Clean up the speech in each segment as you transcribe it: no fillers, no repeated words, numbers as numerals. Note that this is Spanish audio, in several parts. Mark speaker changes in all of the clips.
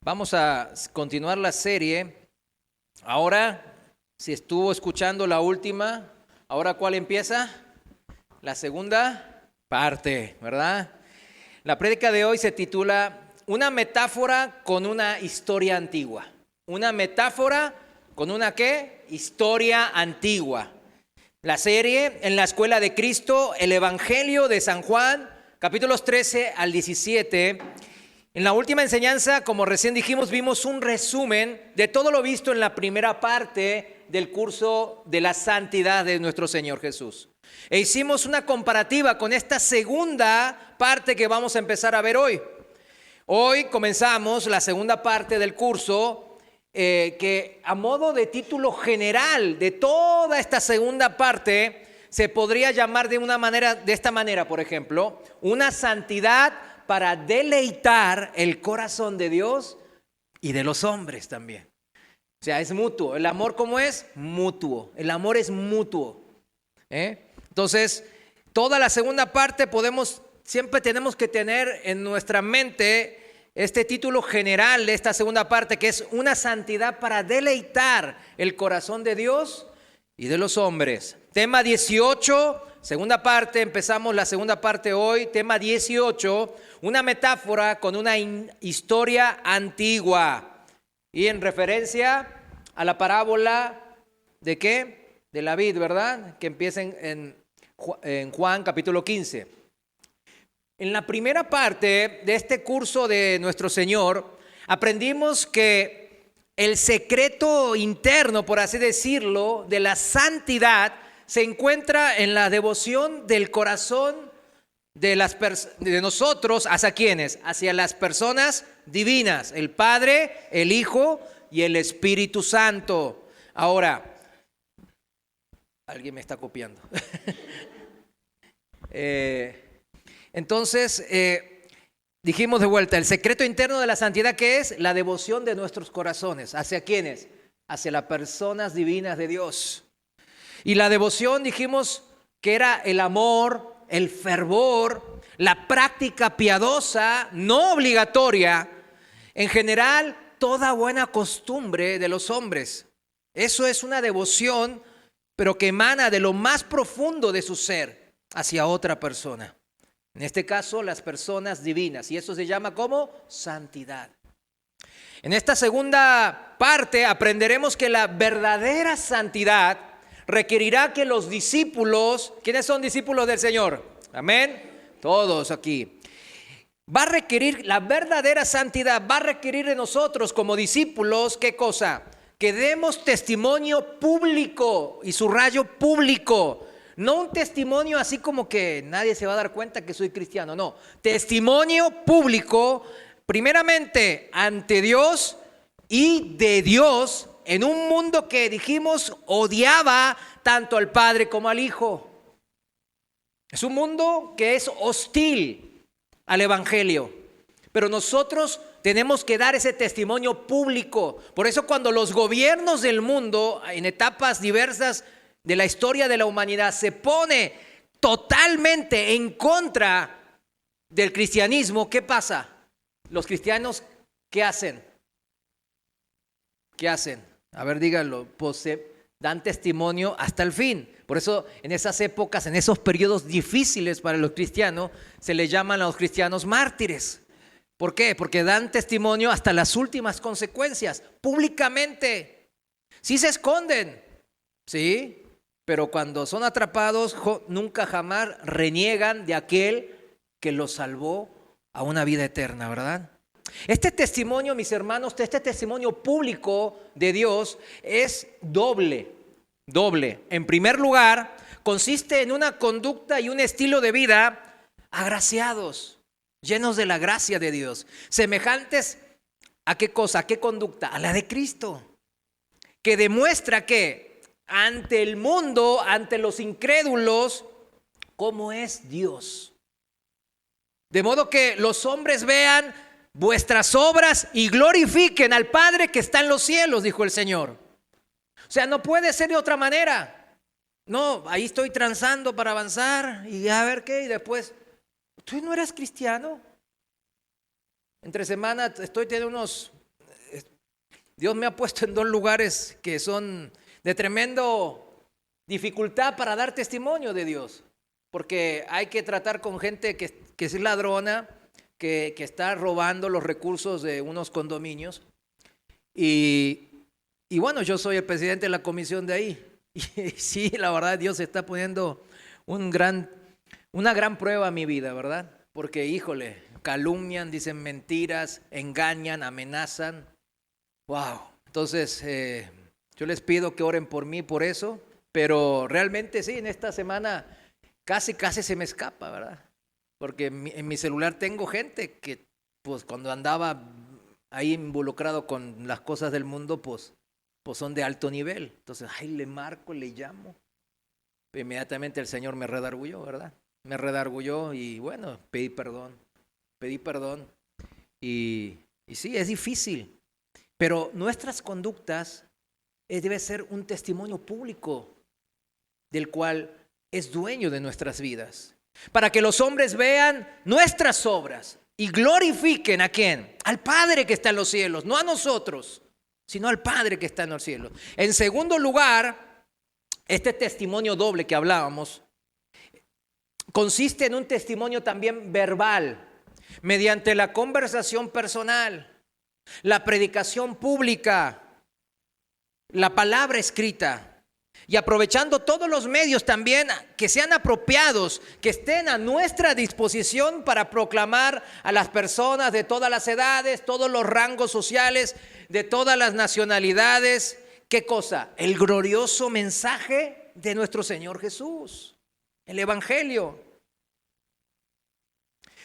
Speaker 1: Vamos a continuar la serie. Ahora, si estuvo escuchando la última, ¿ahora cuál empieza? La segunda parte, ¿verdad? La prédica de hoy se titula Una metáfora con una historia antigua. Una metáfora con una ¿qué? Historia antigua. La serie en la Escuela de Cristo, el Evangelio de San Juan, capítulos 13 al 17. En la última enseñanza, como recién dijimos, vimos un resumen de todo lo visto en la primera parte del curso de la santidad de nuestro Señor Jesús. E hicimos una comparativa con esta segunda parte que vamos a empezar a ver hoy. Hoy comenzamos la segunda parte del curso que a modo de título general de toda esta segunda parte se podría llamar de esta manera, por ejemplo, una santidad para deleitar el corazón de Dios y de los hombres también. O sea, es mutuo. ¿El amor cómo es? Mutuo. El amor es mutuo. Entonces, toda la segunda parte siempre tenemos que tener en nuestra mente este título general de esta segunda parte, que es una santidad para deleitar el corazón de Dios y de los hombres. Tema 18, segunda parte, empezamos la segunda parte hoy. Tema 18, una metáfora con una historia antigua. Y en referencia a la parábola de ¿qué? De la vid, ¿verdad? Que empieza en Juan capítulo 15. En la primera parte de este curso de nuestro Señor, aprendimos que el secreto interno, por así decirlo, de la santidad se encuentra en la devoción del corazón de nosotros. ¿Hacia quiénes? Hacia las personas divinas, el Padre, el Hijo y el Espíritu Santo. Ahora, alguien me está copiando. Entonces, dijimos de vuelta, el secreto interno de la santidad, ¿qué es? La devoción de nuestros corazones. ¿Hacia quiénes? Hacia las personas divinas de Dios. Y la devoción dijimos que era el amor, el fervor, la práctica piadosa, no obligatoria, en general, toda buena costumbre de los hombres. Eso es una devoción, pero que emana de lo más profundo de su ser hacia otra persona. En este caso, las personas divinas. Y eso se llama como santidad. En esta segunda parte aprenderemos que la verdadera santidad requerirá que los discípulos, ¿quiénes son discípulos del Señor? Amén. Todos aquí. La verdadera santidad va a requerir de nosotros como discípulos, ¿qué cosa? Que demos testimonio público, y subrayo público. No un testimonio así como que nadie se va a dar cuenta que soy cristiano, no. Testimonio público, primeramente ante Dios y de Dios, en un mundo que dijimos odiaba tanto al Padre como al Hijo. Es un mundo que es hostil al Evangelio, pero nosotros tenemos que dar ese testimonio público. Por eso cuando los gobiernos del mundo, en etapas diversas de la historia de la humanidad, se pone totalmente en contra del cristianismo, ¿qué pasa? Los cristianos, ¿qué hacen? ¿Qué hacen? A ver, díganlo, pues dan testimonio hasta el fin. Por eso en esas épocas, en esos periodos difíciles para los cristianos, se les llaman a los cristianos mártires. ¿Por qué? Porque dan testimonio hasta las últimas consecuencias, públicamente. Sí se esconden, sí, pero cuando son atrapados, nunca jamás reniegan de aquel que los salvó a una vida eterna, ¿verdad? Este testimonio, mis hermanos, este testimonio público de Dios es doble. En primer lugar, consiste en una conducta y un estilo de vida agraciados, llenos de la gracia de Dios, semejantes ¿a qué cosa? ¿A qué conducta? A la de Cristo, que demuestra que ante el mundo, ante los incrédulos, ¿cómo es Dios? De modo que los hombres vean vuestras obras y glorifiquen al Padre que está en los cielos, dijo el Señor. O sea, no puede ser de otra manera. No, ahí estoy transando para avanzar y a ver qué, y después, ¿tú no eras cristiano? Entre semana estoy teniendo Dios me ha puesto en dos lugares que son de tremendo dificultad para dar testimonio de Dios, porque hay que tratar con gente que es ladrona, que está robando los recursos de unos condominios. Y bueno, yo soy el presidente de la comisión de ahí. Y sí, la verdad, Dios está poniendo una gran prueba a mi vida, ¿verdad? Porque, híjole, calumnian, dicen mentiras, engañan, amenazan. Wow. Entonces, yo les pido que oren por mí por eso, pero realmente sí, en esta semana casi se me escapa, ¿verdad? Porque en mi celular tengo gente que, pues, cuando andaba ahí involucrado con las cosas del mundo, pues son de alto nivel. Entonces, le marco, le llamo. Inmediatamente el Señor me redarguyó, ¿verdad? Me redarguyó y bueno, pedí perdón. Y sí, es difícil. Pero nuestras conductas debe ser un testimonio público del cual es dueño de nuestras vidas. Para que los hombres vean nuestras obras y glorifiquen ¿a quién? Al Padre que está en los cielos, no a nosotros, sino al Padre que está en los cielos. En segundo lugar, este testimonio doble que hablábamos consiste en un testimonio también verbal, mediante la conversación personal, la predicación pública, la palabra escrita. Y aprovechando todos los medios también que sean apropiados, que estén a nuestra disposición para proclamar a las personas de todas las edades, todos los rangos sociales, de todas las nacionalidades. ¿Qué cosa? El glorioso mensaje de nuestro Señor Jesús, el Evangelio.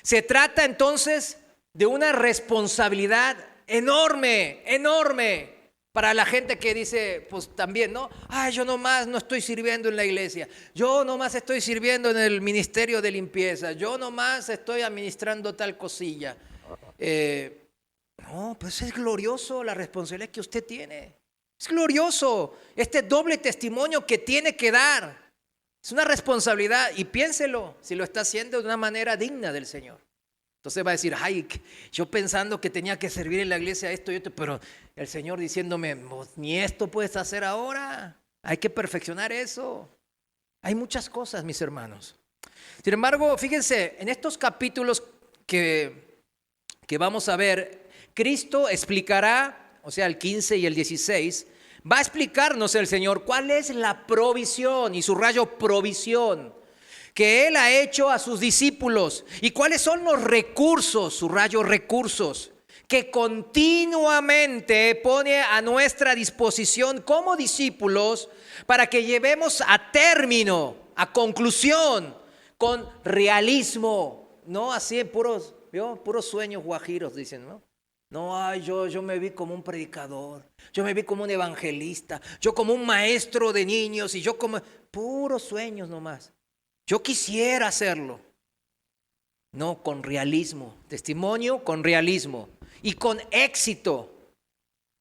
Speaker 1: Se trata entonces de una responsabilidad enorme, enorme. Para la gente que dice, pues también, ¿no? Yo nomás no estoy sirviendo en la iglesia. Yo nomás estoy sirviendo en el ministerio de limpieza. Yo nomás estoy administrando tal cosilla. No, pues es glorioso la responsabilidad que usted tiene. Es glorioso este doble testimonio que tiene que dar. Es una responsabilidad y piénselo si lo está haciendo de una manera digna del Señor. Entonces va a decir, yo pensando que tenía que servir en la iglesia esto y esto, pero el Señor diciéndome, ni esto puedes hacer ahora. Hay que perfeccionar eso. Hay muchas cosas, mis hermanos. Sin embargo, fíjense, en estos capítulos que vamos a ver, Cristo explicará, o sea, el 15 y el 16, va a explicarnos el Señor cuál es la provisión, y subrayo provisión, que Él ha hecho a sus discípulos y cuáles son los recursos, subrayo recursos, que continuamente pone a nuestra disposición como discípulos para que llevemos a término, a conclusión, con realismo, no así puros sueños guajiros, dicen, ¿no? No, yo me vi como un predicador, yo me vi como un evangelista, yo como un maestro de niños y yo como puros sueños nomás. Yo quisiera hacerlo. No, con realismo, testimonio con realismo y con éxito.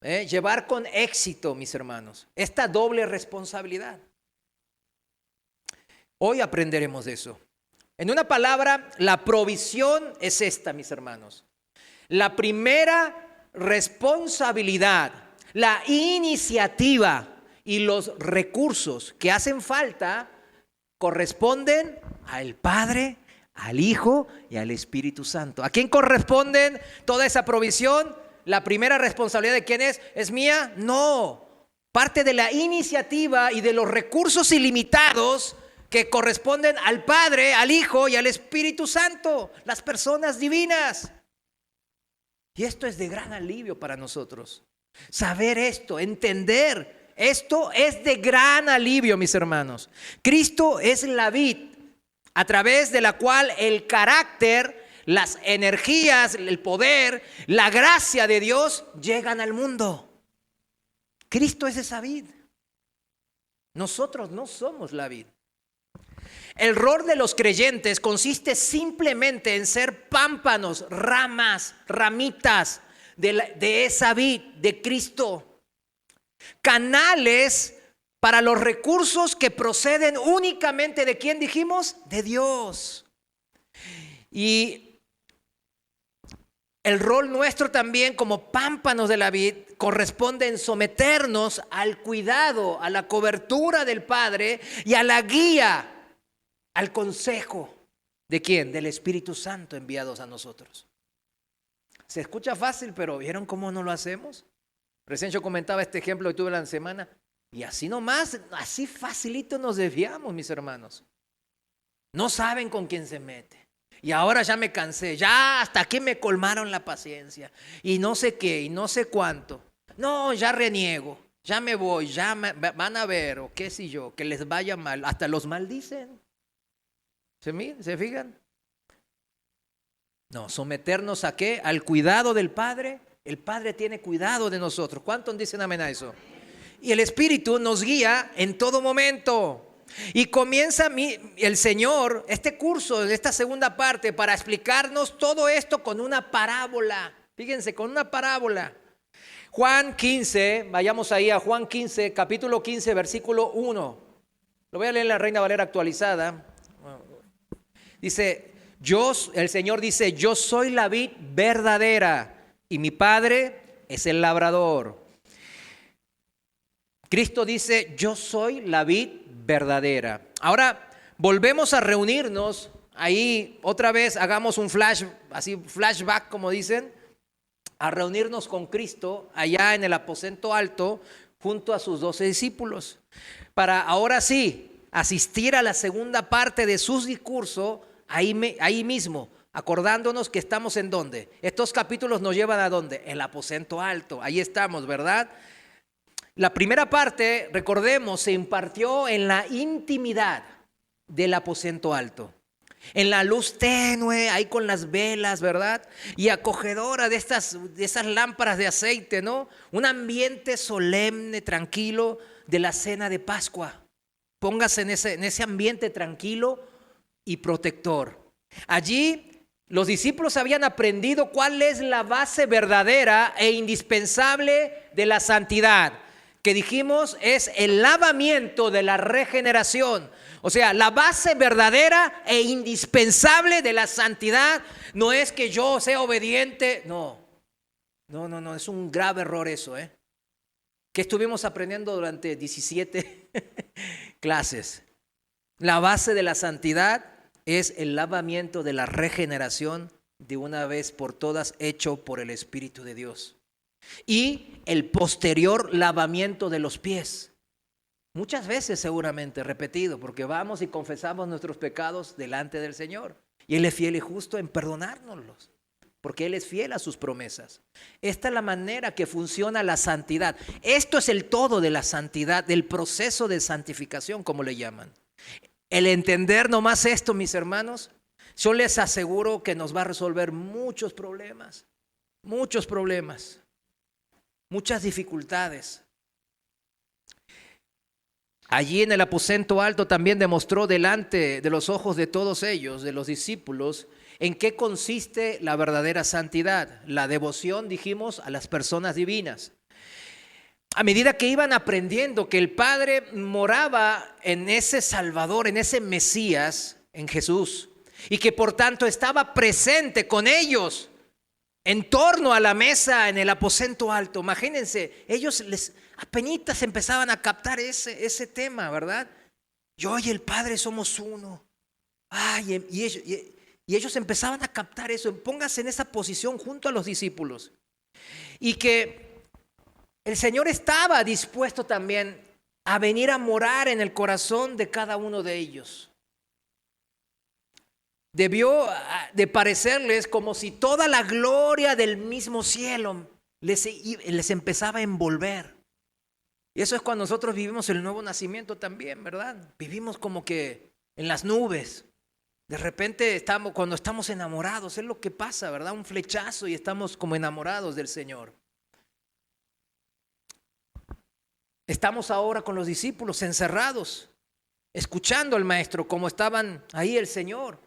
Speaker 1: Llevar con éxito, mis hermanos, esta doble responsabilidad. Hoy aprenderemos de eso. En una palabra, la provisión es esta, mis hermanos. La primera responsabilidad, la iniciativa y los recursos que hacen falta corresponden al Padre, al Hijo y al Espíritu Santo. ¿A quién corresponden toda esa provisión? ¿La primera responsabilidad de quién es? ¿Es mía? No. Parte de la iniciativa y de los recursos ilimitados que corresponden al Padre, al Hijo y al Espíritu Santo, las personas divinas. Y esto es de gran alivio para nosotros. Saber esto, entender. Esto es de gran alivio, mis hermanos. Cristo es la vid a través de la cual el carácter, las energías, el poder, la gracia de Dios llegan al mundo. Cristo es esa vid. Nosotros no somos la vid. El rol de los creyentes consiste simplemente en ser pámpanos, ramas, ramitas de esa vid de Cristo. Canales para los recursos que proceden únicamente de ¿quién dijimos? De Dios. Y el rol nuestro también como pámpanos de la vid corresponde en someternos al cuidado, a la cobertura del Padre y a la guía, al consejo. ¿De quién? Del Espíritu Santo enviados a nosotros. Se escucha fácil, pero ¿vieron cómo no lo hacemos? Recién yo comentaba este ejemplo que tuve la semana. Y así nomás, así facilito nos desviamos, mis hermanos. No saben con quién se mete. Y ahora ya me cansé, ya hasta aquí me colmaron la paciencia. Y no sé qué, y no sé cuánto. No, ya reniego, ya me voy, van a ver, o qué sé yo, que les vaya mal. Hasta los maldicen. ¿Se fijan? No, someternos ¿a qué? Al cuidado del Padre. El Padre tiene cuidado de nosotros. ¿Cuántos dicen amén a eso? Y el Espíritu nos guía en todo momento. Y comienza el Señor este curso, esta segunda parte, para explicarnos todo esto con una parábola. Fíjense, con una parábola. Juan 15, vayamos ahí a Juan 15, capítulo 15, versículo 1. Lo voy a leer en la Reina Valera actualizada. Dice, el Señor dice, yo soy la vid verdadera y mi Padre es el labrador. Cristo dice, yo soy la vid verdadera. Ahora volvemos a reunirnos, ahí otra vez hagamos un flashback como dicen, a reunirnos con Cristo allá en el aposento alto junto a sus 12 discípulos. Para ahora sí asistir a la segunda parte de su discurso ahí mismo, acordándonos que estamos en ¿dónde? Estos capítulos nos llevan ¿a dónde? El aposento alto, ahí estamos, ¿verdad? La primera parte, recordemos, se impartió en la intimidad del aposento alto. En la luz tenue, ahí con las velas, ¿verdad? Y acogedora de esas lámparas de aceite, ¿no? Un ambiente solemne, tranquilo de la cena de Pascua. Póngase en ese ambiente tranquilo y protector. Allí los discípulos habían aprendido cuál es la base verdadera e indispensable de la santidad, que dijimos es el lavamiento de la regeneración. O sea, la base verdadera e indispensable de la santidad no es que yo sea obediente. No, es un grave error eso, que estuvimos aprendiendo durante 17 clases. La base de la santidad es el lavamiento de la regeneración de una vez por todas hecho por el Espíritu de Dios. Y el posterior lavamiento de los pies. Muchas veces seguramente repetido, porque vamos y confesamos nuestros pecados delante del Señor. Y Él es fiel y justo en perdonárnoslos, porque Él es fiel a sus promesas. Esta es la manera que funciona la santidad. Esto es el todo de la santidad, del proceso de santificación, como le llaman. El entender nomás esto, mis hermanos, yo les aseguro que nos va a resolver muchos problemas, muchas dificultades. Allí en el aposento alto también demostró delante de los ojos de todos ellos, de los discípulos, en qué consiste la verdadera santidad. La devoción, dijimos, a las personas divinas. A medida que iban aprendiendo que el Padre moraba en ese Salvador, en ese Mesías, en Jesús, y que por tanto estaba presente con ellos en torno a la mesa en el aposento alto. Imagínense, ellos apenitas empezaban a captar ese tema, ¿verdad? Yo y el Padre somos uno. Y ellos empezaban a captar eso. Póngase en esa posición junto a los discípulos. Y que el Señor estaba dispuesto también a venir a morar en el corazón de cada uno de ellos. Debió de parecerles como si toda la gloria del mismo cielo les empezaba a envolver. Y eso es cuando nosotros vivimos el nuevo nacimiento también, ¿verdad? Vivimos como que en las nubes. De repente cuando estamos enamorados, es lo que pasa, ¿verdad? Un flechazo y estamos como enamorados del Señor. Estamos ahora con los discípulos encerrados, escuchando al Maestro como estaban ahí el Señor,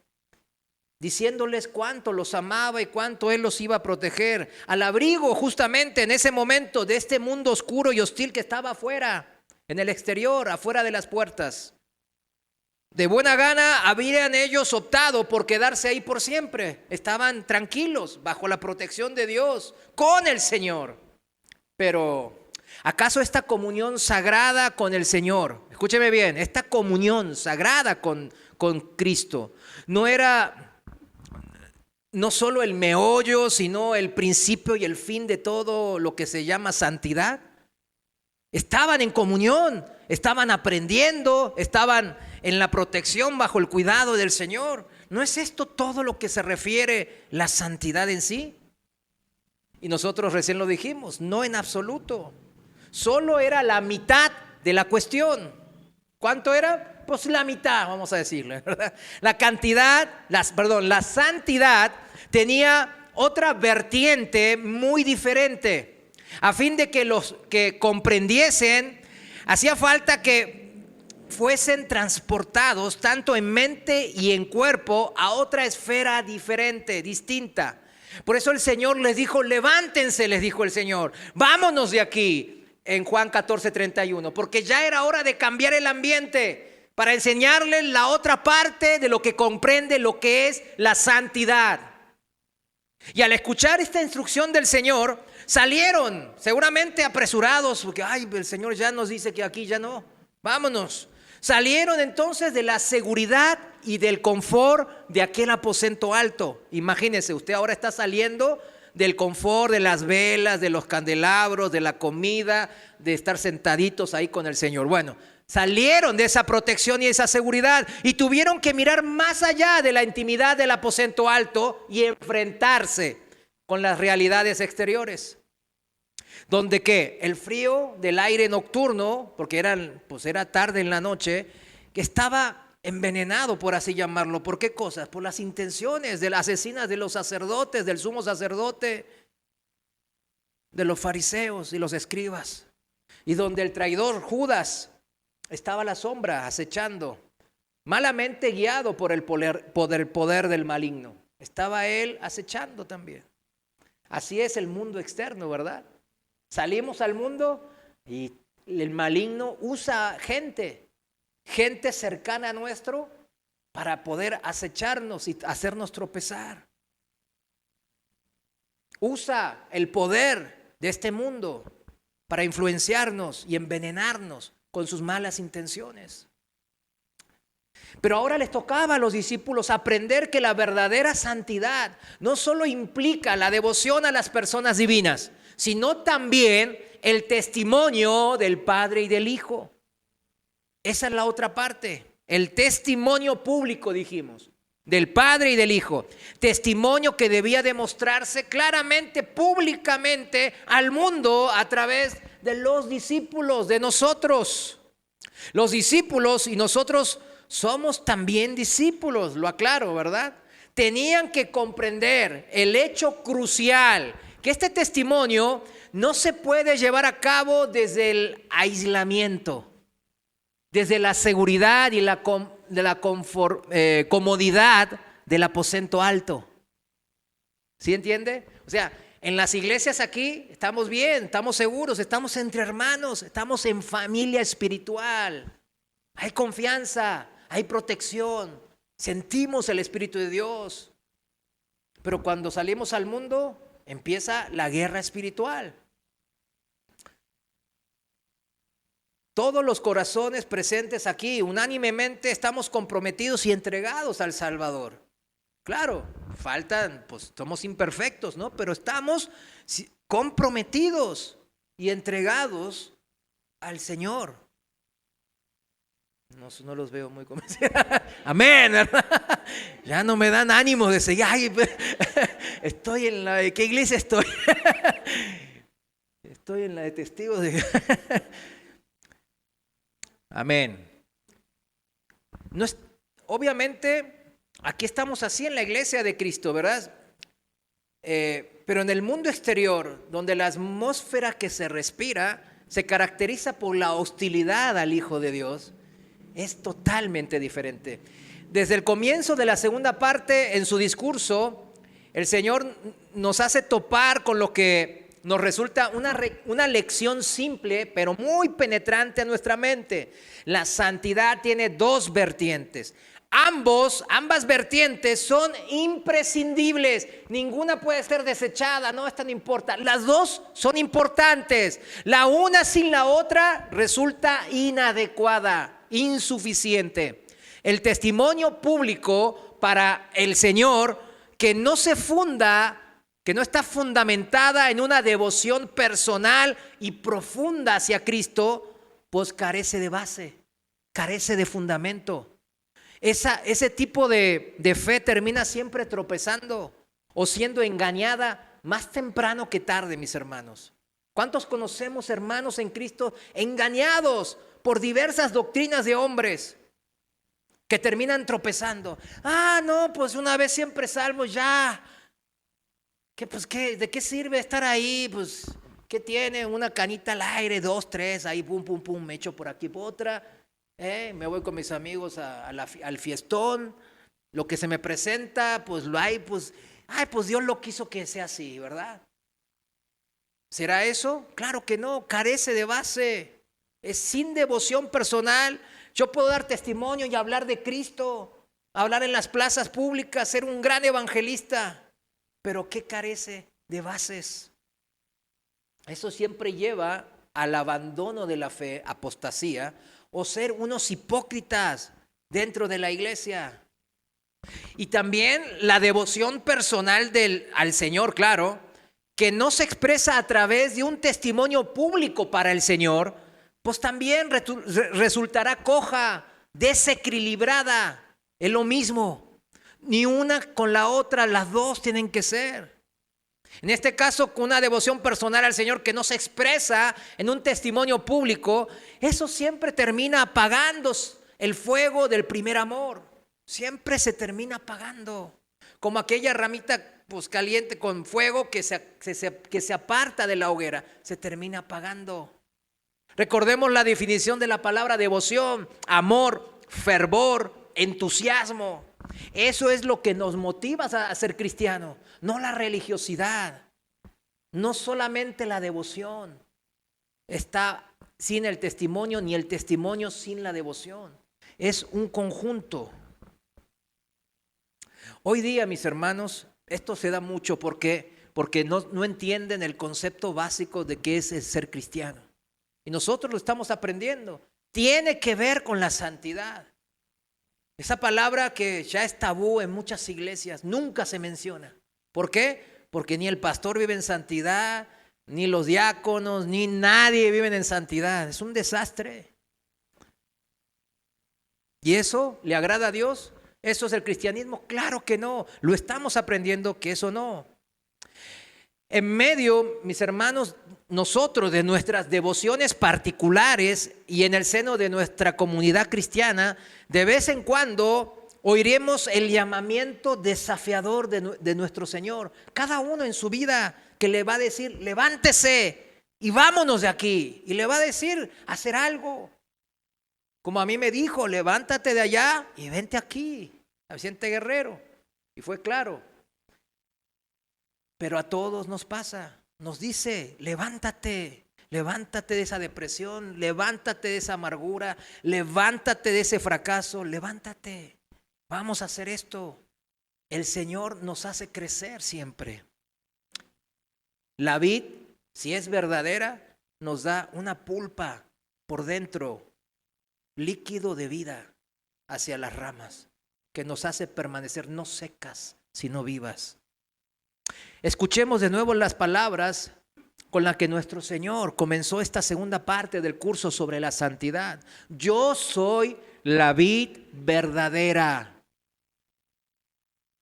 Speaker 1: diciéndoles cuánto los amaba y cuánto Él los iba a proteger, al abrigo justamente en ese momento de este mundo oscuro y hostil que estaba afuera, en el exterior, afuera de las puertas. De buena gana habrían ellos optado por quedarse ahí por siempre. Estaban tranquilos, bajo la protección de Dios, con el Señor. Pero, ¿acaso esta comunión sagrada con el Señor, escúcheme bien, esta comunión sagrada con Cristo, no era no solo el meollo, sino el principio y el fin de todo lo que se llama santidad? Estaban en comunión, estaban aprendiendo, estaban en la protección bajo el cuidado del Señor. ¿No es esto todo lo que se refiere la santidad en sí? Y nosotros recién lo dijimos, no en absoluto. Solo era la mitad de la cuestión. ¿Cuánto era? Pues la mitad, vamos a decirle, ¿verdad? La santidad tenía otra vertiente muy diferente. A fin de que los que comprendiesen, hacía falta que fuesen transportados tanto en mente y en cuerpo a otra esfera diferente, distinta. Por eso el Señor les dijo, levántense, les dijo el Señor, vámonos de aquí, en Juan 14:31, porque ya era hora de cambiar el ambiente para enseñarles la otra parte de lo que comprende lo que es la santidad. Y al escuchar esta instrucción del Señor, salieron seguramente apresurados, porque el Señor ya nos dice que aquí ya no, vámonos. Salieron entonces de la seguridad y del confort de aquel aposento alto. Imagínese, usted ahora está saliendo del confort de las velas, de los candelabros, de la comida, de estar sentaditos ahí con el Señor. Bueno, salieron de esa protección y esa seguridad y tuvieron que mirar más allá de la intimidad del aposento alto y enfrentarse con las realidades exteriores. Donde ¿qué? El frío del aire nocturno, porque era tarde en la noche, que estaba envenenado, por así llamarlo. ¿Por qué cosas? Por las intenciones de las asesinas de los sacerdotes, del sumo sacerdote, de los fariseos y los escribas. Y donde el traidor Judas estaba a la sombra acechando, malamente guiado por el poder del maligno. Estaba él acechando también. Así es el mundo externo, ¿verdad? Salimos al mundo y el maligno usa gente cercana a nuestro para poder acecharnos y hacernos tropezar. Usa el poder de este mundo para influenciarnos y envenenarnos con sus malas intenciones. Pero ahora les tocaba a los discípulos aprender que la verdadera santidad no solo implica la devoción a las personas divinas, sino también el testimonio del Padre y del Hijo. Esa es la otra parte, el testimonio público, dijimos, del Padre y del Hijo. Testimonio que debía demostrarse claramente, públicamente al mundo a través de los discípulos, de nosotros. Los discípulos y nosotros somos también discípulos, lo aclaro, ¿verdad? Tenían que comprender el hecho crucial, que este testimonio no se puede llevar a cabo desde el aislamiento, desde la seguridad y la comodidad del aposento alto. ¿Sí entiende? O sea, en las iglesias aquí estamos bien, estamos seguros, estamos entre hermanos, estamos en familia espiritual. Hay confianza, hay protección, sentimos el Espíritu de Dios. Pero cuando salimos al mundo, empieza la guerra espiritual. Todos los corazones presentes aquí, unánimemente, estamos comprometidos y entregados al Salvador. Claro, faltan, pues somos imperfectos, ¿no? Pero estamos comprometidos y entregados al Señor. No los veo muy convencidos. Amén, ¿verdad? Ya no me dan ánimo de seguir. Estoy en la... ¿Qué iglesia estoy? Estoy en la de testigos de... Amén. No es, obviamente, aquí estamos así en la iglesia de Cristo, ¿verdad? Pero en el mundo exterior, donde la atmósfera que se respira se caracteriza por la hostilidad al Hijo de Dios, es totalmente diferente. Desde el comienzo de la segunda parte, en su discurso, el Señor nos hace topar con lo que nos resulta una lección simple, pero muy penetrante a nuestra mente. La santidad tiene dos vertientes. Ambas vertientes son imprescindibles. Ninguna puede ser desechada, no, esta no importa. Las dos son importantes. La una sin la otra resulta inadecuada, insuficiente. El testimonio público para el Señor que no está fundamentada en una devoción personal y profunda hacia Cristo, pues carece de base, carece de fundamento. Ese tipo de fe termina siempre tropezando o siendo engañada más temprano que tarde, mis hermanos. ¿Cuántos conocemos hermanos en Cristo engañados por diversas doctrinas de hombres que terminan tropezando? No, pues una vez siempre salvo ya. ¿De qué sirve estar ahí? Pues, ¿qué tiene? Una canita al aire, 2, 3, ahí pum, pum, pum, me echo por aquí por otra. Me voy con mis amigos al fiestón. Lo que se me presenta, pues lo hay, pues Dios lo quiso que sea así, ¿verdad? ¿Será eso? Claro que no, carece de base. Es sin devoción personal. Yo puedo dar testimonio y hablar de Cristo, hablar en las plazas públicas, ser un gran evangelista. Pero ¿qué carece de bases? Eso siempre lleva al abandono de la fe, apostasía, o ser unos hipócritas dentro de la iglesia. Y también la devoción personal al Señor, claro, que no se expresa a través de un testimonio público para el Señor, pues también resultará coja, desequilibrada. Es lo mismo. Ni una con la otra, las dos tienen que ser. En este caso, con una devoción personal al Señor que no se expresa en un testimonio público, eso siempre termina apagando el fuego del primer amor. Siempre se termina apagando. Como aquella ramita pues, caliente con fuego que se aparta de la hoguera, se termina apagando. Recordemos la definición de la palabra devoción: amor, fervor, entusiasmo. Eso es lo que nos motiva a ser cristiano, no la religiosidad, no solamente la devoción. Está sin el testimonio, ni el testimonio sin la devoción. Es un conjunto. Hoy día, mis hermanos, esto se da mucho porque no entienden el concepto básico de qué es el ser cristiano. Y nosotros lo estamos aprendiendo. Tiene que ver con la santidad. Esa palabra que ya es tabú en muchas iglesias, nunca se menciona. ¿Por qué? Porque ni el pastor vive en santidad, ni los diáconos, ni nadie vive en santidad. Es un desastre. ¿Y eso le agrada a Dios? ¿Eso es el cristianismo? Claro que no. Lo estamos aprendiendo que eso no. En medio, mis hermanos, nosotros de nuestras devociones particulares y en el seno de nuestra comunidad cristiana, de vez en cuando oiremos el llamamiento desafiador de nuestro Señor. Cada uno en su vida que le va a decir, levántese y vámonos de aquí. Y le va a decir, hacer algo. Como a mí me dijo, levántate de allá y vente aquí, a Vicente Guerrero. Y fue claro. Pero a todos nos pasa, nos dice, levántate de esa depresión, levántate de esa amargura, levántate de ese fracaso, levántate, vamos a hacer esto. El Señor nos hace crecer siempre. La vid, si es verdadera, nos da una pulpa por dentro, líquido de vida hacia las ramas, que nos hace permanecer no secas, sino vivas. Escuchemos de nuevo las palabras con las que nuestro Señor comenzó esta segunda parte del curso sobre la santidad. Yo soy la vid verdadera.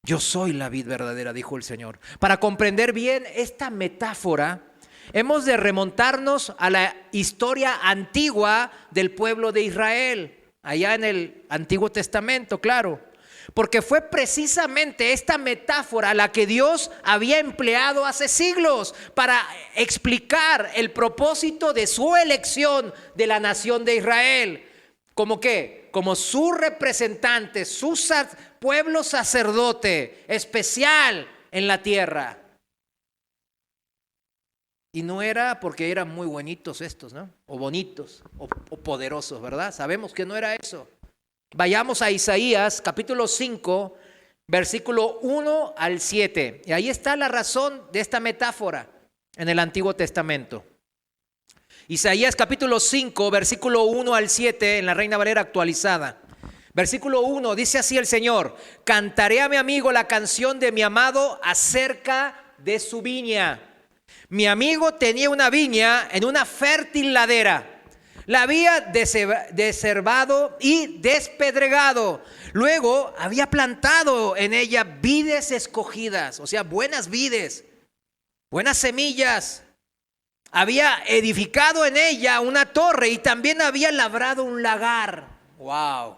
Speaker 1: Yo soy la vid verdadera, dijo el Señor. Para comprender bien esta metáfora, hemos de remontarnos a la historia antigua del pueblo de Israel, allá en el Antiguo Testamento, claro. Porque fue precisamente esta metáfora la que Dios había empleado hace siglos para explicar el propósito de su elección de la nación de Israel. ¿Cómo qué? Como su representante, su pueblo sacerdote especial en la tierra. Y no era porque eran muy bonitos estos, ¿no? O bonitos, o poderosos, ¿verdad? Sabemos que no era eso. Vayamos a Isaías, capítulo 5, versículo 1 al 7. Y ahí está la razón de esta metáfora en el Antiguo Testamento. Isaías capítulo 5, versículo 1 al 7 en la Reina Valera actualizada. Versículo 1, dice así el Señor: cantaré a mi amigo la canción de mi amado acerca de su viña. Mi amigo tenía una viña en una fértil ladera. La había deshervado y despedregado. Luego había plantado en ella vides escogidas, o sea, buenas vides, buenas semillas. Había edificado en ella una torre y también había labrado un lagar. ¡Wow!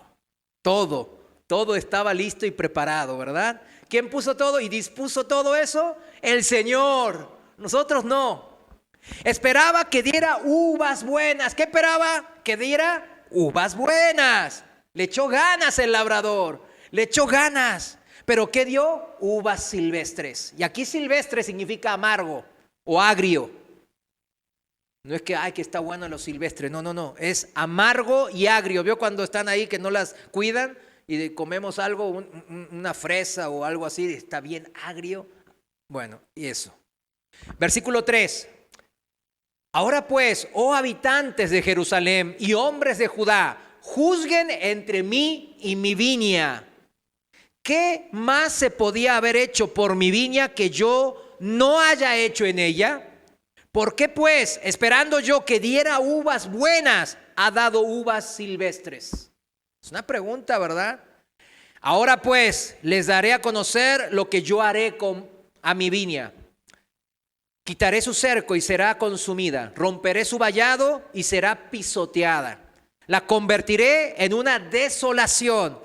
Speaker 1: Todo estaba listo y preparado, ¿verdad? ¿Quién puso todo y dispuso todo eso? El Señor. Nosotros no. Esperaba que diera uvas buenas. ¿Qué esperaba? Que diera uvas buenas. Le echó ganas el labrador. Le echó ganas. ¿Pero qué dio? Uvas silvestres. Y aquí silvestre significa amargo o agrio. No es que, ay, que está bueno lo silvestre. No. Es amargo y agrio. ¿Vio cuando están ahí que no las cuidan y comemos algo, una fresa o algo así, está bien agrio? Bueno, y eso. Versículo 3. Ahora pues, oh habitantes de Jerusalén y hombres de Judá, juzguen entre mí y mi viña. ¿Qué más se podía haber hecho por mi viña que yo no haya hecho en ella? ¿Por qué pues, esperando yo que diera uvas buenas, ha dado uvas silvestres? Es una pregunta, ¿verdad? Ahora pues, les daré a conocer lo que yo haré a mi viña. Quitaré su cerco y será consumida. Romperé su vallado y será pisoteada. La convertiré en una desolación.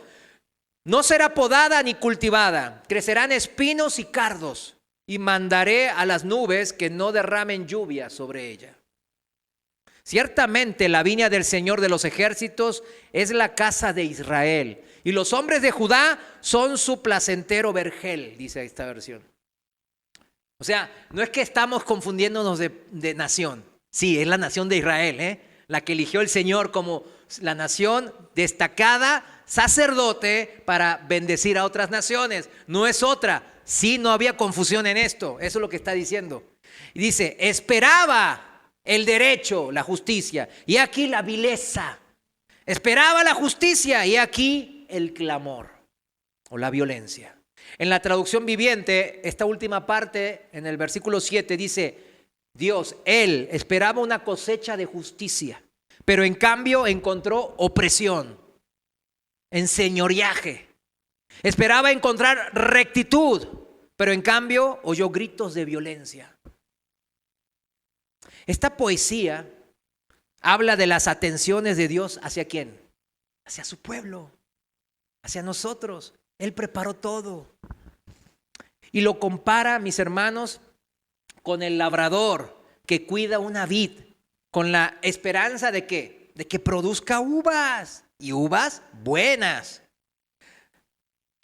Speaker 1: No será podada ni cultivada. Crecerán espinos y cardos. Y mandaré a las nubes que no derramen lluvia sobre ella. Ciertamente la viña del Señor de los ejércitos es la casa de Israel. Y los hombres de Judá son su placentero vergel, dice esta versión. O sea, no es que estamos confundiéndonos de nación. Sí, es la nación de Israel, la que eligió el Señor como la nación destacada, sacerdote, para bendecir a otras naciones. No es otra. Sí, no había confusión en esto. Eso es lo que está diciendo. Y dice, esperaba el derecho, la justicia. Y aquí la vileza. Esperaba la justicia y aquí el clamor o la violencia. En la traducción viviente, esta última parte, en el versículo 7, dice, Dios, Él esperaba una cosecha de justicia, pero en cambio encontró opresión, enseñoreaje. Esperaba encontrar rectitud, pero en cambio oyó gritos de violencia. Esta poesía habla de las atenciones de Dios hacia quién, hacia su pueblo, hacia nosotros. Él preparó todo. Y lo compara, mis hermanos, con el labrador que cuida una vid, con la esperanza de ¿qué? De que produzca uvas, y uvas buenas.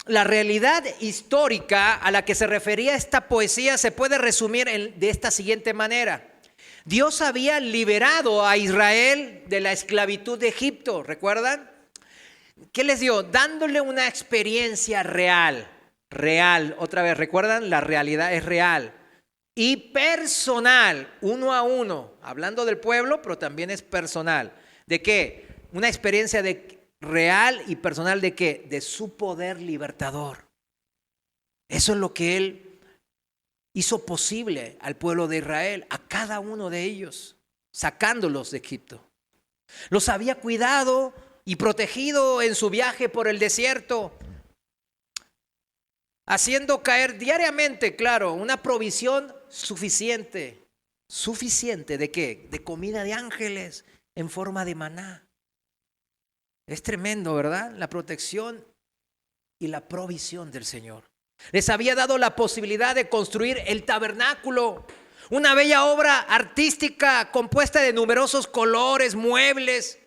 Speaker 1: La realidad histórica a la que se refería esta poesía se puede resumir de esta siguiente manera. Dios había liberado a Israel de la esclavitud de Egipto, ¿recuerdan? ¿Qué les dio? Dándole una experiencia real, otra vez, ¿recuerdan? La realidad es real y personal, uno a uno, hablando del pueblo, pero también es personal. ¿De qué? Una experiencia real y personal ¿de qué? De su poder libertador. Eso es lo que Él hizo posible al pueblo de Israel, a cada uno de ellos, sacándolos de Egipto. Los había cuidado y protegido en su viaje por el desierto, haciendo caer diariamente, claro, una provisión suficiente. ¿Suficiente de qué? De comida de ángeles en forma de maná. Es tremendo, ¿verdad? La protección y la provisión del Señor. Les había dado la posibilidad de construir el tabernáculo, una bella obra artística compuesta de numerosos colores, muebles,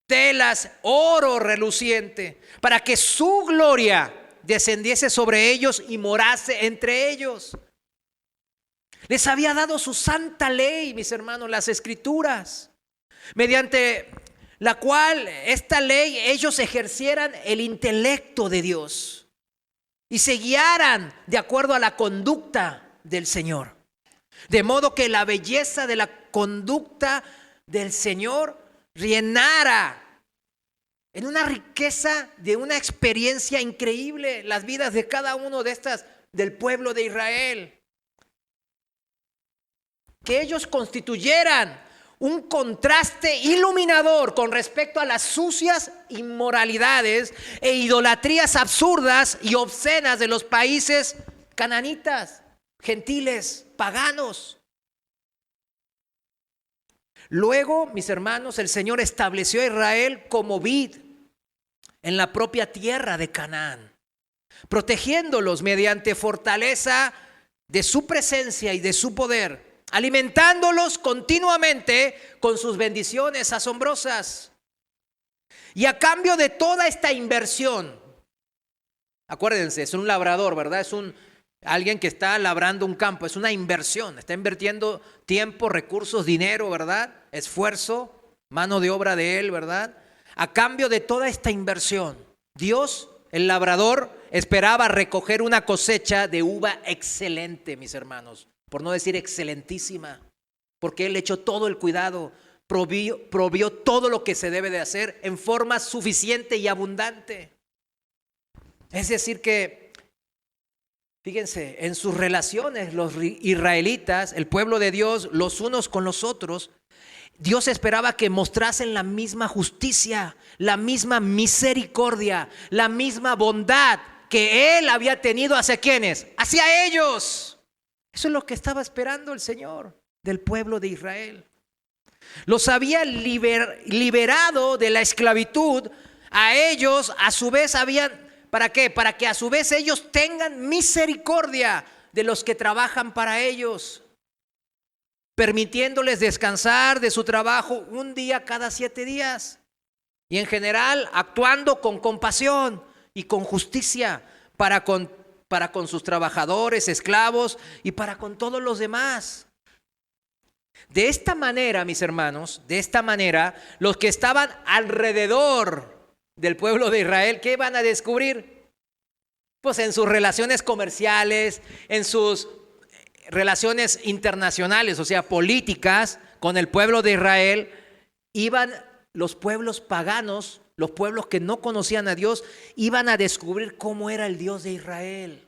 Speaker 1: telas, oro reluciente, para que su gloria descendiese sobre ellos y morase entre ellos. Les había dado su santa ley, mis hermanos, las escrituras, mediante la cual esta ley ellos ejercieran el intelecto de Dios y se guiaran de acuerdo a la conducta del Señor. De modo que la belleza de la conducta del Señor reinara en una riqueza de una experiencia increíble las vidas de cada uno de estas del pueblo de Israel. Que ellos constituyeran un contraste iluminador con respecto a las sucias inmoralidades e idolatrías absurdas y obscenas de los países cananitas, gentiles, paganos. Luego, mis hermanos, el Señor estableció a Israel como vid en la propia tierra de Canaán, protegiéndolos mediante fortaleza de su presencia y de su poder, alimentándolos continuamente con sus bendiciones asombrosas. Y a cambio de toda esta inversión, acuérdense, es un labrador, ¿verdad? Es alguien que está labrando un campo, es una inversión, está invirtiendo tiempo, recursos, dinero, ¿verdad? Esfuerzo, mano de obra de él, ¿verdad? A cambio de toda esta inversión, Dios, el labrador, esperaba recoger una cosecha de uva excelente, mis hermanos, por no decir excelentísima, porque él echó todo el cuidado, provió todo lo que se debe de hacer en forma suficiente y abundante. Es decir que, fíjense, en sus relaciones los israelitas, el pueblo de Dios, los unos con los otros, Dios esperaba que mostrasen la misma justicia, la misma misericordia, la misma bondad que Él había tenido hacia quienes, hacia ellos. Eso es lo que estaba esperando el Señor del pueblo de Israel. Los había liberado de la esclavitud. A ellos, a su vez, ¿para qué? Para que a su vez ellos tengan misericordia de los que trabajan para ellos, permitiéndoles descansar de su trabajo un día cada 7 días. Y en general, actuando con compasión y con justicia para con sus trabajadores, esclavos y para con todos los demás. De esta manera, mis hermanos, de esta manera, los que estaban alrededor del pueblo de Israel, ¿qué van a descubrir? Pues en sus relaciones comerciales, en sus relaciones internacionales, o sea, políticas con el pueblo de Israel, iban los pueblos paganos, los pueblos que no conocían a Dios, iban a descubrir cómo era el Dios de Israel.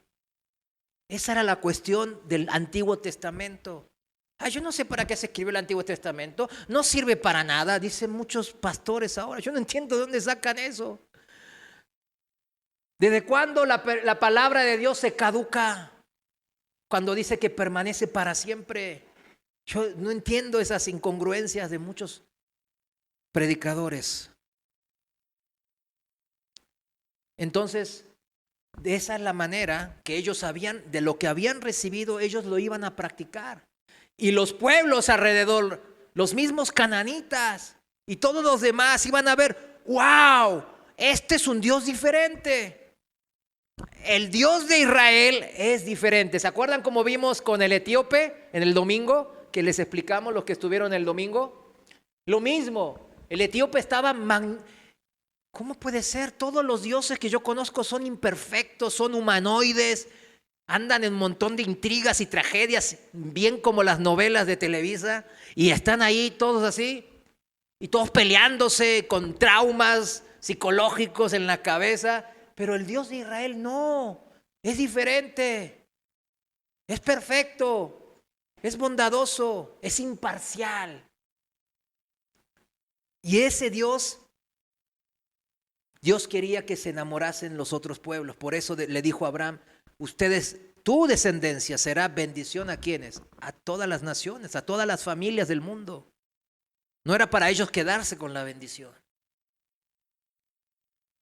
Speaker 1: Esa era la cuestión del Antiguo Testamento. Yo no sé para qué se escribió el Antiguo Testamento, no sirve para nada, dicen muchos pastores ahora. Yo no entiendo de dónde sacan eso. ¿Desde cuándo la palabra de Dios se caduca? Cuando dice que permanece para siempre. Yo no entiendo esas incongruencias de muchos predicadores. Entonces, esa es la manera que ellos sabían, de lo que habían recibido, ellos lo iban a practicar. Y los pueblos alrededor, los mismos cananitas y todos los demás iban a ver, ¡wow! Este es un Dios diferente. El Dios de Israel es diferente. ¿Se acuerdan cómo vimos con el etíope en el domingo? Que les explicamos los que estuvieron el domingo. Lo mismo, el etíope estaba... ¿Cómo puede ser? Todos los dioses que yo conozco son imperfectos, son humanoides, andan en un montón de intrigas y tragedias, bien como las novelas de Televisa, y están ahí todos así, y todos peleándose con traumas psicológicos en la cabeza. Pero el Dios de Israel no, es diferente, es perfecto, es bondadoso, es imparcial. Y ese Dios quería que se enamorasen los otros pueblos. Por eso le dijo a Abraham, tu descendencia será bendición ¿a quiénes? A todas las naciones, a todas las familias del mundo. No era para ellos quedarse con la bendición.